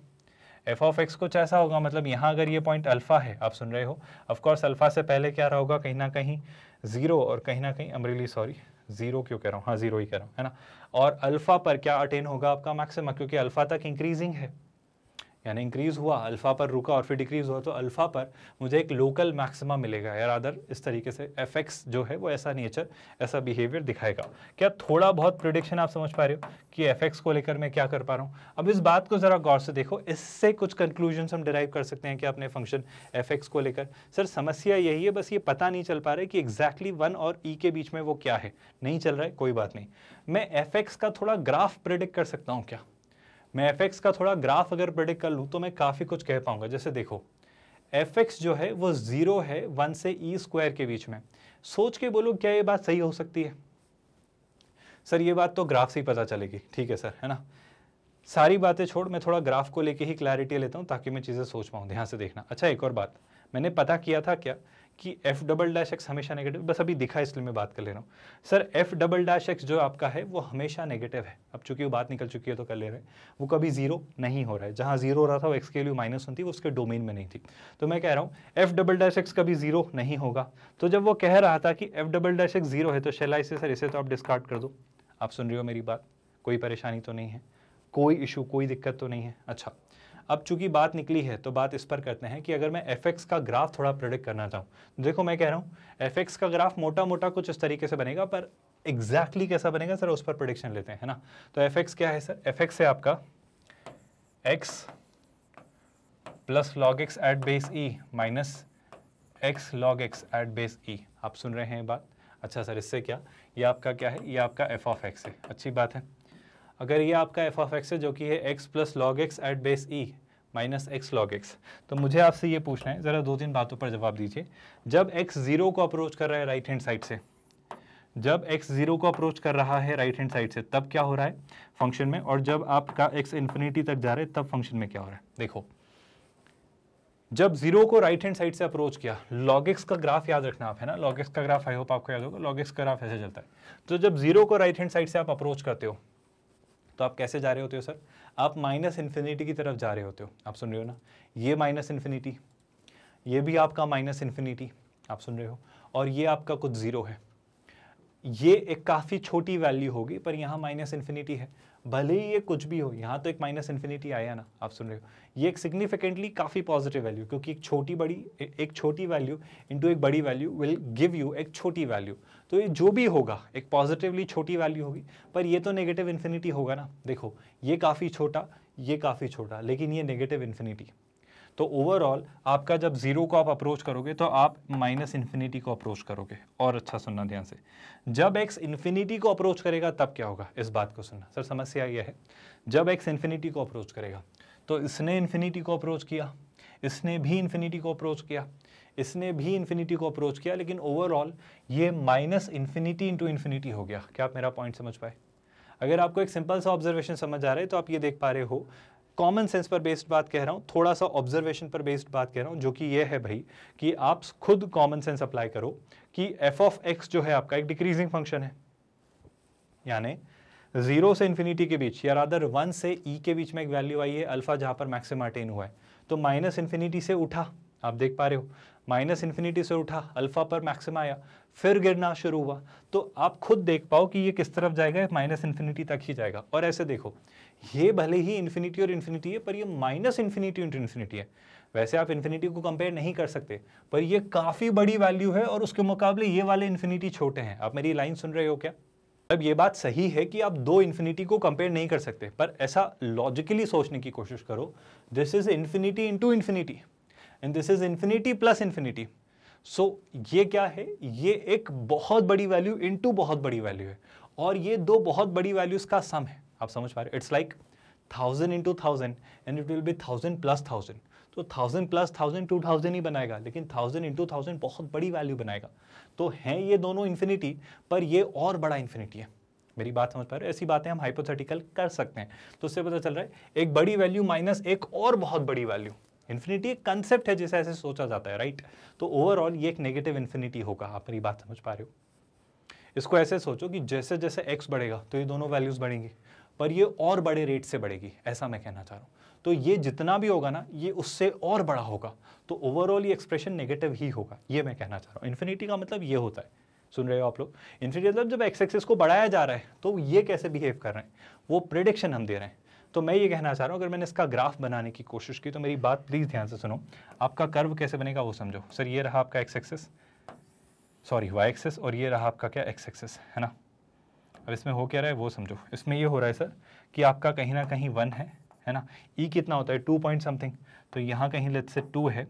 एफ ऑफ एक्स कुछ ऐसा होगा, मतलब यहाँ अगर ये पॉइंट अल्फा है, आप सुन रहे हो, ऑफ कोर्स अल्फा से पहले क्या रहा होगा? कहीं ना कहीं 0, और कहीं ना कहीं, आई एम रियली सॉरी, 0 क्यों कह रहा हूँ, हाँ 0 ही कह रहा हूँ, है ना। और अल्फा पर क्या अटेन होगा? आपका मैक्सिमा, क्योंकि अल्फा तक इंक्रीजिंग है, यानी इंक्रीज हुआ, अल्फा पर रुका और फिर डिक्रीज हुआ, तो अल्फा पर मुझे एक लोकल मैक्सिमा मिलेगा यार। अदर इस तरीके से एफ एक्स जो है वो ऐसा नेचर, ऐसा बिहेवियर दिखाएगा। क्या थोड़ा बहुत प्रिडिक्शन आप समझ पा रहे हो कि एफ एक्स को लेकर मैं क्या कर पा रहा हूँ? अब इस बात को जरा गौर से देखो, इससे कुछ कंक्लूजन हम डिराइव कर सकते हैं कि अपने फंक्शन एफ एक्स को लेकर। सर समस्या यही है, बस ये पता नहीं चल पा रहा है कि एग्जैक्टली 1 और ई के बीच में वो क्या है। नहीं चल रहा है, कोई बात नहीं, मैं एफ एक्स का थोड़ा ग्राफ प्रिडिक्ट कर सकता हूँ। क्या मैं एफ एक्स का थोड़ा ग्राफ अगर प्रेडिक्ट कर लूँ तो मैं काफ़ी कुछ कह पाऊंगा। जैसे देखो, एफ एक्स जो है वो 0 है 1 से ई स्क्वायर के बीच में। सोच के बोलो, क्या ये बात सही हो सकती है? सर ये बात तो ग्राफ से ही पता चलेगी। ठीक है सर, है ना। सारी बातें छोड़, मैं थोड़ा ग्राफ को लेके ही क्लैरिटी लेता हूँ ताकि मैं चीज़ें सोच पाऊँ। ध्यान से देखना। अच्छा, एक और बात, मैंने पता किया था क्या कि एफ डबल डैश एक्स हमेशा नेगेटिव, बस अभी दिखा इसलिए मैं बात कर ले रहा हूँ। Sir F double dash x जो आपका है वो हमेशा नेगेटिव है। अब चूंकि वो बात निकल चुकी है तो कर ले रहे हैं, वो कभी 0 नहीं हो रहा है। जहाँ 0 हो रहा था वो एक्स के लिए -1 थी, वो उसके डोमेन में नहीं थी। तो मैं कह रहा हूँ एफ डबल डैश एक्स कभी 0 नहीं होगा। तो जब वो कह रहा था कि एफ डबल डैश एक्स 0 है तो शेलाई से सर इसे तो आप डिस्कार्ड कर दो। आप सुन रहे हो मेरी बात? कोई परेशानी तो नहीं है, कोई इशू, कोई दिक्कत तो नहीं है। अच्छा, अब चूंकि बात निकली है तो बात इस पर करते हैं कि अगर मैं एफ एक्स का ग्राफ थोड़ा प्रेडिक्ट करना चाहूँ, देखो मैं कह रहा हूँ एफ एक्स का ग्राफ मोटा मोटा कुछ इस तरीके से बनेगा, पर एग्जैक्टली कैसा बनेगा सर उस पर प्रेडिक्शन लेते हैं, है ना। तो एफ एक्स क्या है सर? एफ एक्स है आपका x plus log x at base e minus x log x at base e. आप सुन रहे हैं बात? अच्छा सर, इससे क्या, ये आपका क्या है? ये आपका एफ ऑफ एक्स है। अच्छी बात है। अगर ये आपका एफ ऑफ एक्स है जो कि है x plus log x at base e minus x log x, तो मुझे आपसे ये पूछना है, ज़रा 2-3 बातों पर जवाब दीजिए। जब एक्स 0 को अप्रोच कर रहा है राइट हैंड साइड से, जब एक्स 0 को अप्रोच कर रहा है राइट हैंड साइड से, तब क्या हो रहा है फंक्शन में? और जब आपका एक्स इन्फिनिटी तक जा रहा है तब फंक्शन में क्या हो रहा है? देखो, जब 0 को राइट हैंड साइड से अप्रोच किया, log x का ग्राफ याद रखना आप, है ना। log x का ग्राफ आई होप आपको याद होगा, log x का ग्राफ ऐसे चलता है। तो जब 0 को राइट हैंड साइड से आप अप्रोच करते हो तो आप कैसे जा रहे होते हो सर? आप माइनस इन्फिनिटी की तरफ जा रहे होते हो। आप सुन रहे हो ना, ये माइनस इन्फिनिटी, ये भी आपका माइनस इन्फिनिटी, आप सुन रहे हो, और ये आपका कुछ जीरो है। ये एक काफ़ी छोटी वैल्यू होगी, पर यहाँ माइनस इन्फिनिटी है, भले ही ये कुछ भी हो, यहाँ तो एक माइनस इन्फिनिटी आया ना, आप सुन रहे हो। ये एक सिग्निफिकेंटली काफ़ी पॉजिटिव वैल्यू, क्योंकि एक छोटी वैल्यू इनटू एक बड़ी वैल्यू विल गिव यू एक छोटी वैल्यू। तो ये जो भी होगा एक पॉजिटिवली छोटी वैल्यू होगी, पर ये तो नेगेटिव इन्फिनिटी होगा ना। देखो ये काफ़ी छोटा, ये काफ़ी छोटा, लेकिन ये नेगेटिव इन्फिनिटी। तो ओवरऑल आपका जब जीरो को आप अप्रोच करोगे तो आप माइनस इन्फिनिटी को अप्रोच करोगे। और अच्छा सुनना ध्यान से, जब x इन्फिनिटी को अप्रोच करेगा तब क्या होगा, इस बात को सुनना। सर समस्या यह है, जब x इन्फिनिटी को अप्रोच करेगा तो इसने इन्फिनिटी को अप्रोच किया, इसने भी इन्फिनिटी को अप्रोच किया, इसने भी इन्फिनिटी को अप्रोच किया, लेकिन ओवरऑल ये माइनस इन्फिनिटी इंटू इन्फिनिटी हो गया। क्या आप मेरा पॉइंट समझ पाए? अगर आपको एक सिंपल सा ऑब्जर्वेशन समझ आ रहा है तो आप ये देख पा रहे हो, कॉमन सेंस पर बेस्ड बात कह रहा हूँ, थोड़ा सा ऑब्जर्वेशन पर बेस्ड बात कह रहा हूँ, जो कि ये है भाई कि आप खुद कॉमन सेंस अप्लाई करो कि एफ ऑफ एक्स जो है आपका एक डिक्रीजिंग फंक्शन है, यानी 0 से इन्फिनिटी के बीच, या रादर 1 से ई के बीच में एक वैल्यू आई है अल्फा, जहाँ पर मैक्सिमा अटेन हुआ है। तो माइनस इन्फिनिटी से उठा, आप देख पा रहे हो, माइनस इन्फिनिटी से उठा, अल्फा पर मैक्सिमा आया, फिर गिरना शुरू हुआ। तो आप खुद देख पाओ कि ये किस तरफ जाएगा, माइनस इन्फिनिटी तक ही जाएगा। और ऐसे देखो, ये भले ही इन्फिनिटी और इन्फिनिटी है, पर ये माइनस इन्फिनिटी इंटू इन्फिनिटी है। वैसे आप इन्फिनिटी को कंपेयर नहीं कर सकते, पर ये काफ़ी बड़ी वैल्यू है और उसके मुकाबले ये वाले इन्फिनिटी छोटे हैं। आप मेरी लाइन सुन रहे हो क्या? अब ये बात सही है कि आप दो इन्फिनिटी को कंपेयर नहीं कर सकते, पर ऐसा लॉजिकली सोचने की कोशिश करो, this is infinity into infinity and this is infinity plus infinity. So ये क्या है, ये एक बहुत बड़ी वैल्यू इंटू बहुत बड़ी वैल्यू है, और ये दो बहुत बड़ी वैल्यूज का सम है। आप समझ पा रहे हो? It's like 1000 into 1000 and it will be 1000 plus 1000। तो 1000 प्लस 1000 2000 ही बनाएगा, लेकिन 1000 इंटू 1000 बहुत बड़ी वैल्यू बनाएगा। तो हैं ये दोनों इन्फिनिटी, पर ये और बड़ा इन्फिनिटी है। मेरी बात समझ पा रहे हो? ऐसी बातें हम हाइपोथेटिकल कर सकते हैं। तो उससे पता चल रहा है एक बड़ी वैल्यू माइनस एक और बहुत बड़ी वैल्यू। इन्फिनिटी एक कंसेप्ट है जिसे ऐसे सोचा जाता है, राइट? तो ओवरऑल ये एक नेगेटिव इन्फिनिटी होगा। आप मेरी बात समझ पा रहे हो? इसको ऐसे सोचो कि जैसे जैसे x बढ़ेगा तो ये दोनों वैल्यूज बढ़ेंगी, पर ये और बड़े रेट से बढ़ेगी, ऐसा मैं कहना चाह रहा हूँ। तो ये जितना भी होगा ना, ये उससे और बड़ा होगा, तो ओवरऑल ये एक्सप्रेशन नेगेटिव ही होगा, ये मैं कहना चाह रहा हूँ। इन्फिनिटी का मतलब ये होता है, सुन रहे हो आप लोग? इन्फिनिटी मतलब जब एक्स एक्सिस को बढ़ाया जा रहा है तो ये कैसे बिहेव कर रहे हैं, वो प्रेडिक्शन हम दे रहे हैं। तो मैं ये कहना चाह रहा हूँ, अगर मैंने इसका ग्राफ बनाने की कोशिश की तो मेरी बात प्लीज़ ध्यान से सुनो। आपका कर्व कैसे बनेगा वो समझो। सर ये रहा आपका x axis, sorry y axis, और ये रहा आपका क्या एक्स एक्सिस, है ना? अब इसमें हो क्या रहा है वो समझो। इसमें ये हो रहा है सर कि आपका कहीं ना कहीं 1 है ना? ई कितना होता है 2 पॉइंट समथिंग, तो यहाँ कहीं लेट्स से 2 है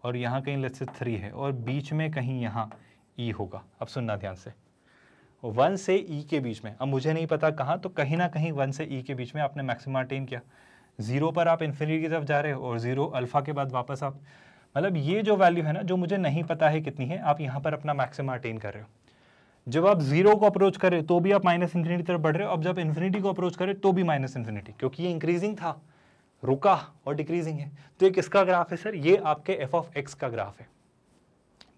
और यहाँ कहीं लेट्स से 3 है, और बीच में कहीं यहाँ ई होगा। अब सुनना ध्यान से, 1 से ई के बीच में, अब मुझे नहीं पता कहाँ, तो कहीं ना कहीं 1 से ई के बीच में आपने मैक्सिमा अटेन किया। 0 पर आप इन्फिनिटी की तरफ जा रहे हो और 0 अल्फा के बाद वापस आप, मतलब ये जो वैल्यू है ना, जो मुझे नहीं पता है कितनी है, आप यहाँ पर अपना मैक्सिमा अटेन कर रहे हो। जब आप 0 को अप्रोच करें तो भी आप माइनस इन्फिनिटी तरफ बढ़ रहे हो, अब जब इन्फिनिटी को अप्रोच करें तो भी माइनस इन्फिनिटी, क्योंकि ये इंक्रीजिंग था, रुका और डिक्रीजिंग है। तो ये किसका ग्राफ है सर? ये आपके एफ ऑफ एक्स का ग्राफ है।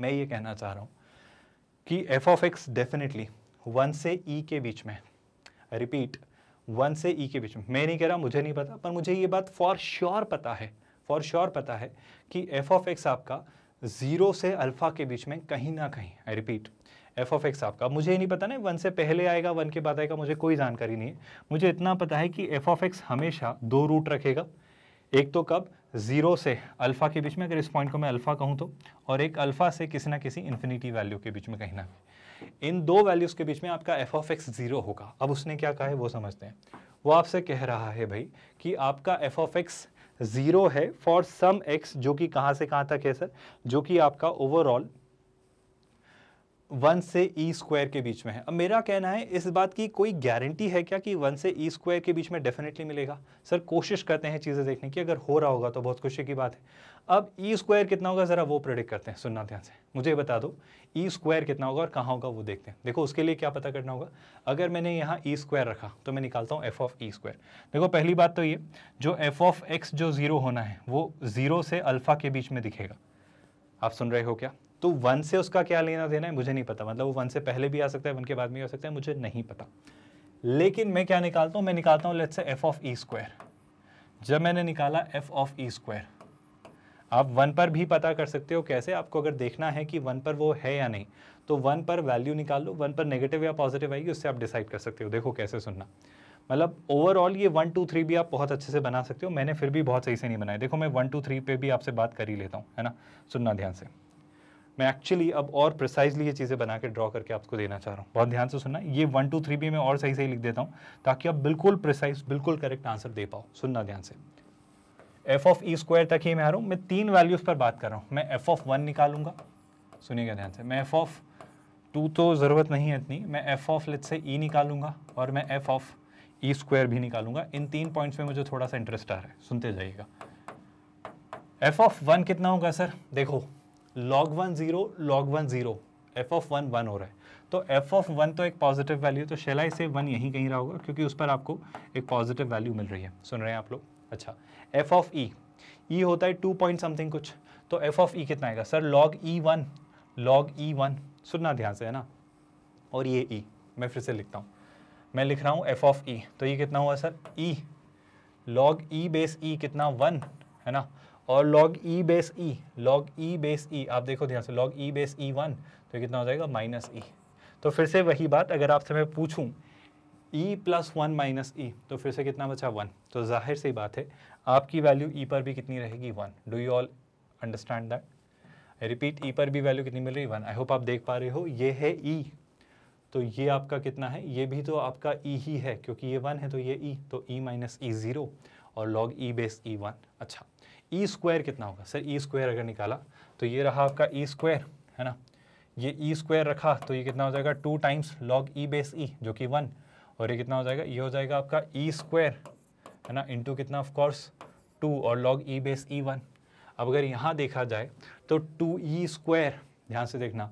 मैं ये कहना चाह रहा हूँ कि एफ ऑफ एक्स डेफिनेटली 1 से ई के बीच में, रिपीट 1 से ई के बीच में, मैं नहीं कह रहा मुझे नहीं पता, पर मुझे ये बात फॉर श्योर पता है, फॉर श्योर पता है कि एफ ऑफ एक्स आपका 0 से अल्फा के बीच में कहीं ना कहीं, I repeat, F of x आपका, मुझे नहीं पता ना 1 से पहले आएगा 1 के बाद आएगा, मुझे कोई जानकारी नहीं है। मुझे इतना पता है कि एफ ऑफ एक्स हमेशा 2 रूट रखेगा, एक तो कब 0 से अल्फा के बीच में, अगर इस पॉइंट को मैं अल्फा कहूँ तो, और एक अल्फा से किसी ना किसी इन्फिनिटी वैल्यू के बीच में कहीं ना कहीं। इन दो वैल्यूज के बीच में आपका एफ ऑफ एक्स 0 होगा। अब उसने क्या कहा है वो समझते हैं। वो आपसे कह रहा है भाई कि आपका एफ ऑफ एक्स 0 है फॉर सम एक्स, जो कि कहाँ से कहाँ तक है सर? जो कि आपका ओवरऑल 1 से ई स्क्वायर के बीच में है। अब मेरा कहना है, इस बात की कोई गारंटी है क्या कि 1 से ई स्क्वायर के बीच में डेफिनेटली मिलेगा? सर कोशिश करते हैं चीज़ें देखने की, अगर हो रहा होगा तो बहुत खुशी की बात है। अब ई स्क्वायर कितना होगा ज़रा वो प्रेडिक्ट करते हैं, सुनना ध्यान से, मुझे बता दो ई स्क्वायर कितना होगा और कहाँ होगा वो देखते हैं। देखो उसके लिए क्या पता करना होगा, अगर मैंने यहाँ ई स्क्वायर रखा तो मैं निकालता हूँ एफ ऑफ ई स्क्वायर। देखो पहली बात तो ये, जो एफ ऑफ एक्स जो 0 होना है वो 0 से अल्फा के बीच में दिखेगा। आप सुन रहे हो क्या? तो 1 से उसका क्या लेना देना है मुझे नहीं पता, मतलब वो 1 से पहले भी आ सकता है, 1 के बाद भी आ सकता है, मुझे नहीं पता। लेकिन मैं क्या निकालता हूँ, मैं निकालता हूँ let's say F of E square. जब मैंने निकाला एफ ऑफ ई स्क्वायर, आप 1 पर भी पता कर सकते हो। कैसे? आपको अगर देखना है कि 1 पर वो है या नहीं, तो 1 पर वैल्यू निकाल लो, 1 पर नेगेटिव या पॉजिटिव आएगी, उससे आप डिसाइड कर सकते हो। देखो कैसे सुनना, मतलब ओवरऑल ये 1 2 3 भी आप बहुत अच्छे से बना सकते हो। मैंने फिर भी बहुत सही से नहीं बनाया। देखो मैं 1 2 3 पे भी आपसे बात कर ही लेता हूँ, है ना। सुनना ध्यान से, मैं एक्चुअली अब और प्रिसाइजली ये चीज़ें बना के ड्रॉ करके आपको देना चाह रहा हूँ। बहुत ध्यान से सुनना, ये 1 2 3 भी मैं और सही सही लिख देता हूँ ताकि आप बिल्कुल प्रिसाइज, बिल्कुल करेक्ट आंसर दे पाओ। सुनना ध्यान से, एफ ऑफ ई स्क्वायर तक ही मैं आ रहा हूँ। मैं 3 वैल्यूज़ पर बात कर रहा हूँ। मैं एफ ऑफ 1 निकालूंगा, सुनिएगा ध्यान से। मैं एफ ऑफ 2 तो ज़रूरत नहीं है इतनी, मैं एफ ऑफ लेट्स से ई निकालूंगा, और मैं एफ ऑफ ई स्क्वायर भी निकालूंगा। इन 3 पॉइंट्स में मुझे थोड़ा सा इंटरेस्ट आ रहा है, सुनते जाइएगा। एफ ऑफ 1 कितना होगा सर? देखो log 1 0, log 1 0, एफ ऑफ 1 1 हो रहा है, तो एफ ऑफ 1 तो एक पॉजिटिव वैल्यू, तो शैला से 1 यहीं कहीं रहा होगा क्योंकि उस पर आपको एक पॉजिटिव वैल्यू मिल रही है। सुन रहे हैं आप लोग? अच्छा, एफ ऑफ ई, ई होता है 2 पॉइंट समथिंग कुछ, तो एफ ऑफ ई कितना आएगा sir? log e1, log e1, सुनना ध्यान से, है ना। और ये ई मैं फिर से लिखता हूँ, मैं लिख रहा हूँ एफ ऑफ ई, तो ये कितना हुआ सर? ई log e बेस ई कितना? 1, है ना। और log e बेस ई, log e बेस ई, आप देखो ध्यान से, log e बेस ई 1, तो ये कितना हो जाएगा? माइनस ई। तो फिर से वही बात, अगर आपसे मैं पूछूं e प्लस 1 माइनस ई, तो फिर से कितना बचा? 1। तो जाहिर सी बात है आपकी वैल्यू e पर भी कितनी रहेगी? 1। Do you all understand that? I repeat, e पर भी वैल्यू कितनी मिल रही है? 1। आई होप आप देख पा रहे हो। ये है e, तो ये आपका कितना है? ये भी तो आपका e ही है, क्योंकि ये 1 है तो ये e, तो e माइनस ई 0, और log e बेस ई 1। अच्छा, ई स्क्वायर कितना होगा सर? ई स्क्वायर अगर निकाला तो ये रहा आपका ई स्क्वायर, है ना। ये ई स्क्वायर रखा तो ये कितना हो जाएगा? 2 टाइम्स log e बेस ई, जो कि 1, और ये कितना हो जाएगा? ये हो जाएगा आपका ई स्क्वायर, है ना, इंटू कितना? ऑफ कोर्स 2, और log e बेस ई 1। अब अगर यहाँ देखा जाए तो 2e स्क्वायर, ध्यान से देखना,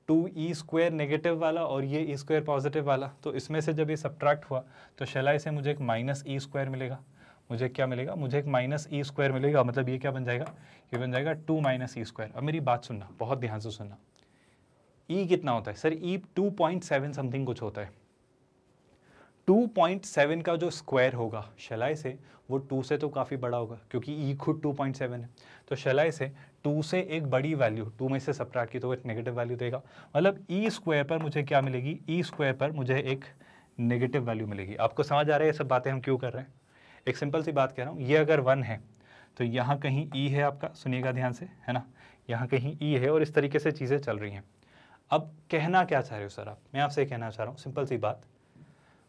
2e स्क्वायर नेगेटिव वाला और ये e स्क्वायर पॉजिटिव वाला, तो इसमें से जब ये सब्ट्रैक्ट हुआ तो शैलाई से मुझे एक माइनस ई स्क्वायर मिलेगा। मुझे क्या मिलेगा? मुझे एक माइनस ई स्क्वायर मिलेगा। मतलब ये क्या बन जाएगा? ये बन जाएगा 2 माइनस ई स्क्वायर। अब मेरी बात सुनना, बहुत ध्यान से सुनना। ई कितना होता है सर? ई 2.7 समथिंग कुछ होता है। 2.7 का जो स्क्वायर होगा शैलाई से, वो 2 से तो काफ़ी बड़ा होगा, क्योंकि ई खुद 2.7 है। तो शैलाई से 2 से एक बड़ी वैल्यू 2 में से सब्ट्रैक्ट की तो एक नेगेटिव वैल्यू देगा। मतलब ई स्क्वायर पर मुझे क्या मिलेगी? ई स्क्वायर पर मुझे एक नेगेटिव वैल्यू मिलेगी। आपको समझ आ रहा है ये सब बातें हम क्यों कर रहे हैं? एक सिंपल सी बात कह रहा हूँ, ये अगर 1 है तो यहाँ कहीं ई है आपका, सुनिएगा ध्यान से, है ना, यहाँ कहीं ई है, और इस तरीके से चीज़ें चल रही हैं। अब कहना क्या चाह रहे हो सर आप? मैं आपसे कहना चाह रहा हूँ सिंपल सी बात,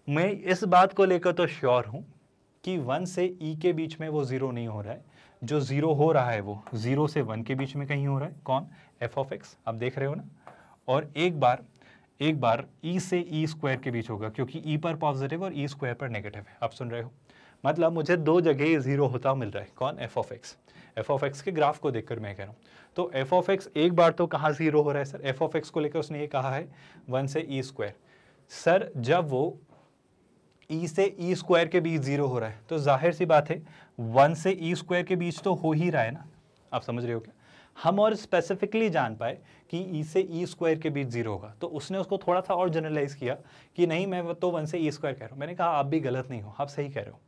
मैं इस बात को लेकर तो श्योर हूँ कि 1 से ई के बीच में वो 0 नहीं हो रहा है। जो 0 हो रहा है वो 0 से 1 के बीच में कहीं हो रहा है। कौन? F of x. आप देख रहे हो ना। और एक बार ई से ई स्क्वायर के बीच होगा, क्योंकि ई पर पॉजिटिव और ई स्क्वायर पर नेगेटिव है। आप सुन रहे हो? मतलब मुझे 2 जगह 0 होता मिल रहा है। कौन? F of x. F of x के ग्राफ को देखकर मैं कह रहा हूँ। तो एफ ऑफ एक्स एक बार तो कहाँ 0 हो रहा है सर? एफ ऑफ एक्स को लेकर उसने ये कहा है 1 से ई स्क्वायर। सर जब वो ई से ई स्क्वायर के बीच 0 हो रहा है तो जाहिर सी बात है 1 से ई स्क्वायर के बीच तो हो ही रहा है ना। आप समझ रहे हो क्या? हम और स्पेसिफिकली जान पाए कि ई से ई स्क्वायर के बीच 0 होगा, तो उसने उसको थोड़ा सा और जनरलाइज किया कि नहीं, मैं तो 1 से ई स्क्वायर कह रहा हूँ। मैंने कहा आप भी गलत नहीं हो, आप सही कह रहे हो।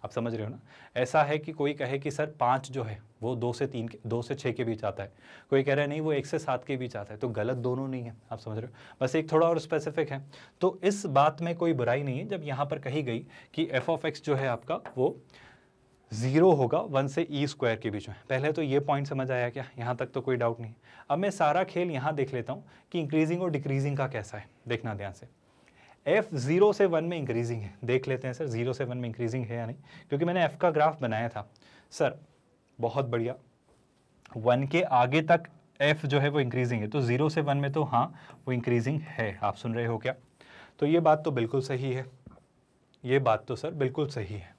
आप समझ रहे हो ना? ऐसा है कि कोई कहे कि सर 5 जो है वो 2 से 6 के बीच आता है, कोई कह रहा है नहीं वो 1 से 7 के बीच आता है, तो गलत दोनों नहीं है। आप समझ रहे हो? बस एक थोड़ा और स्पेसिफिक है। तो इस बात में कोई बुराई नहीं है जब यहाँ पर कही गई कि एफ ऑफ एक्स जो है आपका वो 0 होगा 1 से ई स्क्वायर के बीच में। पहले तो ये पॉइंट समझ आया क्या? यहाँ तक तो कोई डाउट नहीं। अब मैं सारा खेल यहाँ देख लेता हूँ कि इंक्रीजिंग और डिक्रीजिंग का कैसा है। देखना ध्यान से, f 0 से 1 में इंक्रीजिंग है। देख लेते हैं सर 0 से 1 में इंक्रीजिंग है या नहीं, क्योंकि मैंने f का ग्राफ बनाया था। सर बहुत बढ़िया, 1 के आगे तक f जो है वो इंक्रीजिंग है, तो 0 से 1 में तो हाँ वो इंक्रीजिंग है। आप सुन रहे हो क्या? तो ये बात तो बिल्कुल सही है, ये बात तो सर बिल्कुल सही है।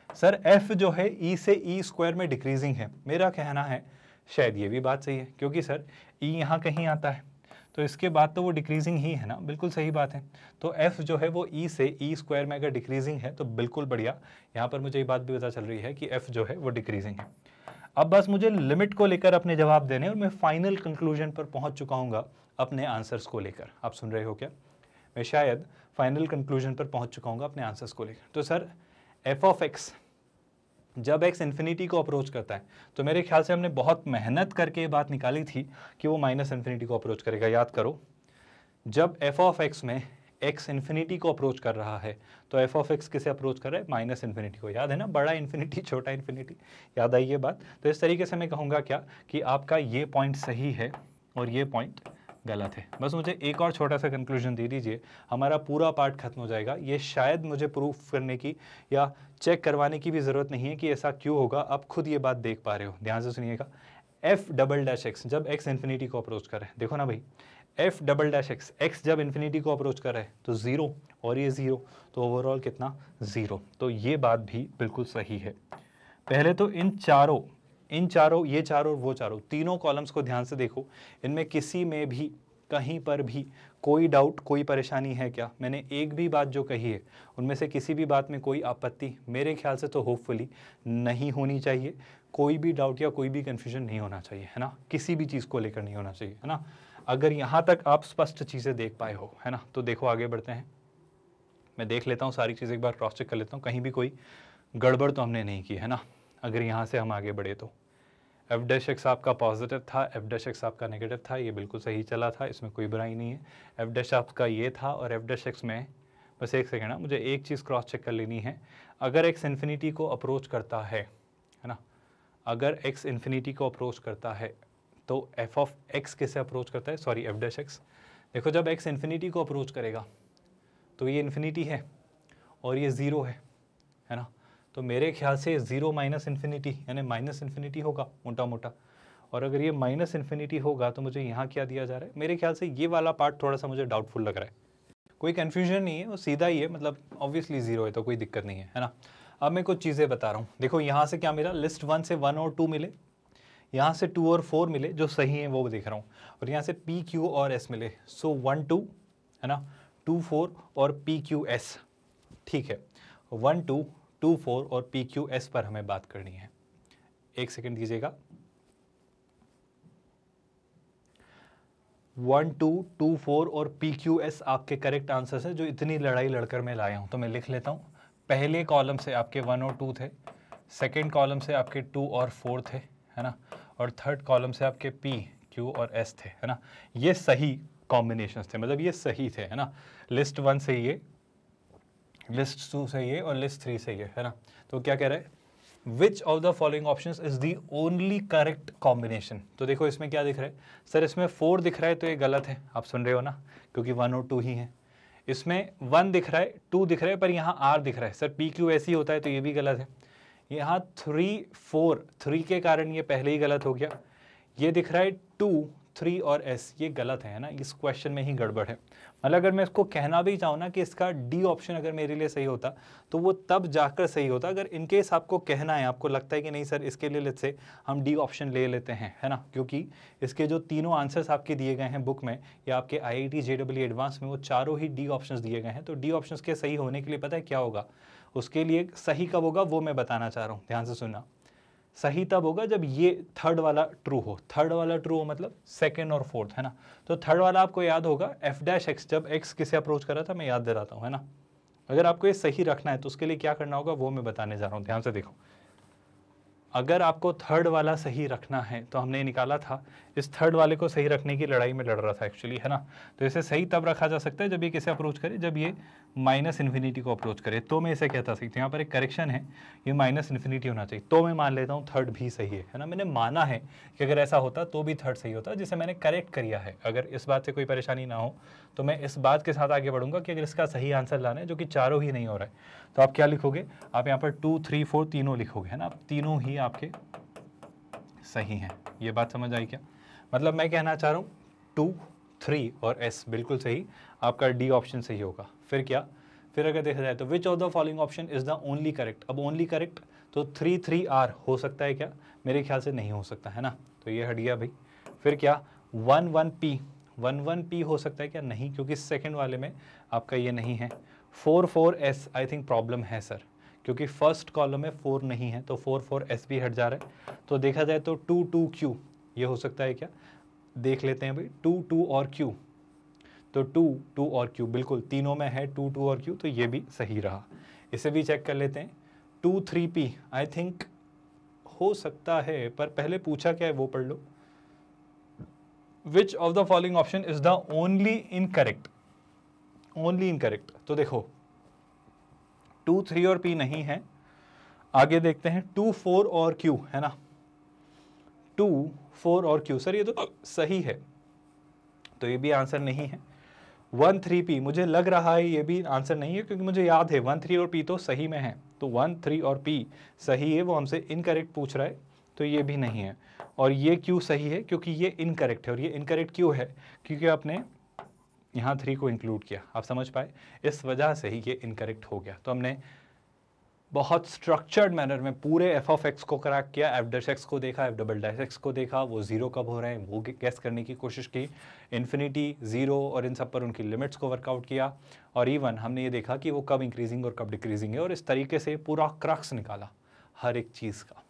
सर f जो है e से e स्क्वायर में डिक्रीजिंग है। मेरा कहना है शायद ये भी बात सही है, क्योंकि सर e यहाँ कहीं आता है तो इसके बाद तो वो डिक्रीजिंग ही है ना। बिल्कुल सही बात है। तो f जो है वो e से e स्क्वायर में अगर डिक्रीजिंग है तो बिल्कुल बढ़िया। यहाँ पर मुझे ये बात भी पता चल रही है कि f जो है वो डिक्रीजिंग है। अब बस मुझे लिमिट को लेकर अपने जवाब देने, और मैं फाइनल कंक्लूजन पर पहुँच चुका हूँ अपने आंसर्स को लेकर। आप सुन रहे हो क्या? मैं शायद फाइनल कंक्लूजन पर पहुंच चुका हूँ अपने आंसर्स को लेकर। तो सर एफ ऑफ एक्स जब x इन्फिनिटी को अप्रोच करता है तो मेरे ख्याल से हमने बहुत मेहनत करके ये बात निकाली थी कि वो माइनस इन्फिनिटी को अप्रोच करेगा। याद करो, जब f ऑफ x में x इन्फिनिटी को अप्रोच कर रहा है तो f ऑफ x किसे अप्रोच कर रहा है? माइनस इन्फिनिटी को। याद है ना, बड़ा इन्फिनिटी छोटा इन्फिनिटी, याद आई ये बात। तो इस तरीके से मैं कहूँगा क्या कि आपका ये पॉइंट सही है और ये पॉइंट गलत है। बस मुझे एक और छोटा सा कंक्लूजन दे दीजिए, हमारा पूरा पार्ट खत्म हो जाएगा। ये शायद मुझे प्रूफ करने की या चेक करवाने की भी ज़रूरत नहीं है कि ऐसा क्यों होगा, आप खुद ये बात देख पा रहे हो। ध्यान से सुनिएगा, एफ डबल डैश एक्स जब एक्स इन्फिनिटी को अप्रोच कर रहे हैं, देखो ना भाई, F double dash x, x जब इन्फिनिटी को अप्रोच कर रहे हैं तो 0 और ये 0, तो ओवरऑल कितना? 0। तो ये बात भी बिल्कुल सही है। पहले तो इन चारों, ये चारों और वो चारों, तीनों कॉलम्स को ध्यान से देखो, इनमें किसी में भी कहीं पर भी कोई डाउट, कोई परेशानी है क्या? मैंने एक भी बात जो कही है उनमें से किसी भी बात में कोई आपत्ति मेरे ख्याल से तो होपफुली नहीं होनी चाहिए। कोई भी डाउट या कोई भी कन्फ्यूजन नहीं होना चाहिए, है ना, किसी भी चीज़ को लेकर नहीं होना चाहिए, है ना। अगर यहाँ तक आप स्पष्ट चीज़ें देख पाए हो, है ना, तो देखो आगे बढ़ते हैं। मैं देख लेता हूँ सारी चीज़ें, एक बार क्रॉस चेक कर लेता हूँ, कहीं भी कोई गड़बड़ तो हमने नहीं की, है ना। अगर यहाँ से हम आगे बढ़े तो एफ डैश एक्स आपका पॉजिटिव था, एफ डैश एक्स आपका नेगेटिव था, ये बिल्कुल सही चला था, इसमें कोई बुराई नहीं है। एफ डैश आपका ये था और एफ डैश एक्स में, बस एक सेकेंड, मुझे एक चीज़ क्रॉस चेक कर लेनी है। अगर एक्स इन्फिनिटी को अप्रोच करता है ना, अगर एक्स इन्फिनिटी को अप्रोच करता है तो एफ ऑफ एक्स किसे अप्रोच करता है? Sorry, F dash x. देखो, जब एक्स इन्फिनिटी को अप्रोच करेगा तो ये इन्फिनिटी है और ये 0 है ना। तो मेरे ख्याल से 0 माइनस इन्फिनिटी यानी माइनस इन्फिनिटी होगा मोटा मोटा। और अगर ये माइनस इन्फिनिटी होगा तो मुझे यहाँ क्या दिया जा रहा है? मेरे ख्याल से ये वाला पार्ट थोड़ा सा मुझे डाउटफुल लग रहा है। कोई कन्फ्यूजन नहीं है, वो सीधा ही है, मतलब ऑब्वियसली 0 है तो कोई दिक्कत नहीं है ना। अब मैं कुछ चीज़ें बता रहा हूँ। देखो, यहाँ से क्या मिला? लिस्ट 1 से 1 और 2 मिले, यहाँ से 2 और 4 मिले जो सही हैं वो देख रहा हूँ, और यहाँ से P, Q और S मिले। सो 1, 2 है ना, 2, 4 और P, Q, S। ठीक है, 1, 2, 2, 4 और P, Q, S पर हमें बात करनी है। एक सेकंड दीजिएगा। 1, 2, 2, 4 और P, Q, S आपके करेक्ट आंसर्स है जो इतनी लड़ाई लड़कर मैं लाया हूँ। तो मैं लिख लेता हूँ, पहले कॉलम से आपके 1 और 2 थे, सेकेंड कॉलम से आपके 2 और 4 थे, है ना, और थर्ड कॉलम से आपके P, Q और S थे, है ना। ये सही कॉम्बिनेशन थे, मतलब ये सही थे, है ना। लिस्ट 1 से ये, लिस्ट 2 से ये और लिस्ट 3 से ये, है ना। तो क्या कह रहा है? विच of the following options is the only correct combination. तो देखो इसमें क्या दिख रहा है सर? इसमें 4 दिख रहा है तो ये गलत है, आप सुन रहे हो ना, क्योंकि 1 और 2 ही है। इसमें 1 दिख रहा है, 2 दिख रहा है, पर यहाँ R दिख रहा है। सर P, Q ऐसी होता है तो ये भी गलत है। यहाँ 3, 4, 3 के कारण ये पहले ही गलत हो गया। ये दिख रहा है 2, 3 और S, ये गलत है ना, इस क्वेश्चन में ही गड़बड़ है। मतलब अगर मैं इसको कहना भी चाहूँ ना कि इसका डी ऑप्शन अगर मेरे लिए सही होता तो वो तब जाकर सही होता। अगर इनकेस आपको कहना है, आपको लगता है कि नहीं सर इसके लिए लेट्स से हम डी ऑप्शन ले लेते हैं, है ना, क्योंकि इसके जो तीनों आंसर्स आपके दिए गए हैं बुक में या आपके IIT JEE एडवांस में, वो चारों ही डी ऑप्शन दिए गए हैं। तो डी ऑप्शन के सही होने के लिए पता है क्या होगा? उसके लिए सही कब होगा वो मैं बताना चाह रहा हूँ, ध्यान से सुनना। सही तब होगा जब ये थर्ड वाला ट्रू हो। थर्ड वाला ट्रू हो मतलब सेकंड और फोर्थ, है ना। तो थर्ड वाला आपको याद होगा, एफ डैश एक्स जब एक्स किसे अप्रोच कर रहा था, मैं याद दिलाता हूँ, है ना। अगर आपको ये सही रखना है तो उसके लिए क्या करना होगा वो मैं बताने जा रहा हूँ, ध्यान से देखो। अगर आपको थर्ड वाला सही रखना है तो हमने निकाला था, इस थर्ड वाले को सही रखने की लड़ाई में लड़ रहा था एक्चुअली, है ना। तो इसे सही तब रखा जा सकता है जब ये किसे अप्रोच करे, जब ये माइनस इन्फिनिटी को अप्रोच करे, तो मैं इसे कहता सकती हूँ। यहाँ पर एक करेक्शन है, ये माइनस इन्फिनिटी होना चाहिए, तो मैं मान लेता हूँ थर्ड भी सही है ना। मैंने माना है कि अगर ऐसा होता तो भी थर्ड सही होता, जिसे मैंने करेक्ट किया है। अगर इस बात से कोई परेशानी ना हो तो मैं इस बात के साथ आगे बढ़ूंगा कि अगर इसका सही आंसर लाना है, जो कि चारों ही नहीं हो रहा है, तो आप क्या लिखोगे? आप यहाँ पर 2, 3, 4 तीनों लिखोगे, है ना। तीनों ही आपके सही हैं। ये बात समझ आई क्या? मतलब मैं कहना चाह रहा हूँ 2, 3 और S बिल्कुल सही, आपका डी ऑप्शन सही होगा। फिर क्या? फिर अगर देखा जाए तो विच of the following option is the only correct. अब ओनली करेक्ट तो 3, 3R हो सकता है क्या? मेरे ख्याल से नहीं हो सकता, है ना। तो ये हट गया भाई। फिर क्या? 1, 1P, 1, 1P हो सकता है क्या? नहीं, क्योंकि सेकेंड वाले में आपका ये नहीं है। 4, 4S आई थिंक प्रॉब्लम है सर, क्योंकि फर्स्ट कॉलम में 4 नहीं है, तो 4, 4S भी हट जा रहा है। तो देखा जाए तो 2, 2Q ये हो सकता है क्या? देख लेते हैं भाई, 2, 2 और Q। तो टू और क्यू, बिल्कुल तीनों में है टू और क्यू, तो ये भी सही रहा। इसे भी चेक कर लेते हैं। 2 3p आई थिंक हो सकता है, पर पहले पूछा क्या है वो पढ़ लो। Which of the following option is the only incorrect, only incorrect. तो देखो 2 3 और p नहीं है। आगे देखते हैं 2 4 और q है ना, 2 4 और q, सर ये तो सही है, तो ये भी आंसर नहीं है। 1 3p मुझे लग रहा है ये भी आंसर नहीं है, क्योंकि मुझे याद है 1 3 और p तो सही में है, तो 1 3 और p सही है, वो हमसे इनकरेक्ट पूछ रहा है, तो ये भी नहीं है। और ये q सही है क्योंकि ये इनकरेक्ट है, और ये इनकरेक्ट क्यों है, क्योंकि आपने यहाँ 3 को इंक्लूड किया, आप समझ पाए, इस वजह से ही ये इनकरेक्ट हो गया। तो हमने बहुत स्ट्रक्चर्ड मैनर में पूरे एफ ऑफ एक्स को क्रैक किया, एफ डैश एक्स को देखा, एफ डबल डैश एक्स को देखा, वो जीरो कब हो रहे हैं वो गैस करने की कोशिश की, इन्फिनिटी, जीरो और इन सब पर उनकी लिमिट्स को वर्कआउट किया, और इवन हमने ये देखा कि वो कब इंक्रीजिंग और कब डिक्रीजिंग है, और इस तरीके से पूरा क्रक्स निकाला हर एक चीज़ का।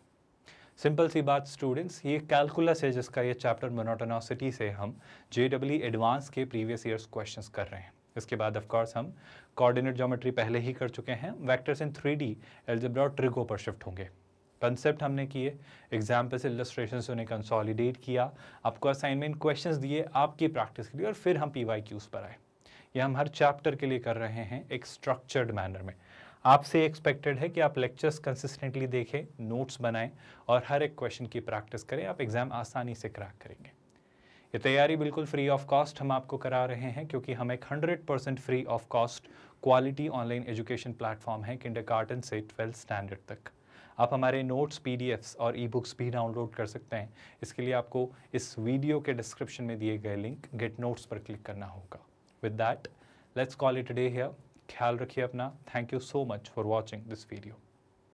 सिंपल सी बात स्टूडेंट्स, ये कैलकुलस है जिसका ये चैप्टर मोनोटोनोसिटी से हम JEE एडवांस के प्रीवियस ईयर्स क्वेश्चंस कर रहे हैं। इसके बाद ऑफ कोर्स हम कोऑर्डिनेट ज्योमेट्री पहले ही कर चुके हैं, वेक्टर्स इन 3D, अलजेब्रा और ट्रिगो पर शिफ्ट होंगे। कंसेप्ट हमने किए, एग्जाम्पल्स इलस्ट्रेशन से उन्हें कंसोलिडेट किया, आपको असाइनमेंट क्वेश्चंस दिए आपकी प्रैक्टिस के लिए, और फिर हम PYQs पर आए। ये हम हर चैप्टर के लिए कर रहे हैं एक स्ट्रक्चर्ड मैनर में। आपसे एक्सपेक्टेड है कि आप लेक्चर्स कंसिस्टेंटली देखें, नोट्स बनाएं और हर एक क्वेश्चन की प्रैक्टिस करें, आप एग्जाम आसानी से क्रैक करेंगे। ये तैयारी बिल्कुल फ्री ऑफ कॉस्ट हम आपको करा रहे हैं, क्योंकि हम एक 100% free of cost quality online education platform है किंडरगार्टन से 12th स्टैंडर्ड तक। आप हमारे नोट्स, PDFs और ई-बुक्स भी डाउनलोड कर सकते हैं। इसके लिए आपको इस वीडियो के डिस्क्रिप्शन में दिए गए लिंक गेट नोट्स पर क्लिक करना होगा। With that let's call it a day here. ख्याल रखिए अपना। Thank you so much for watching this video.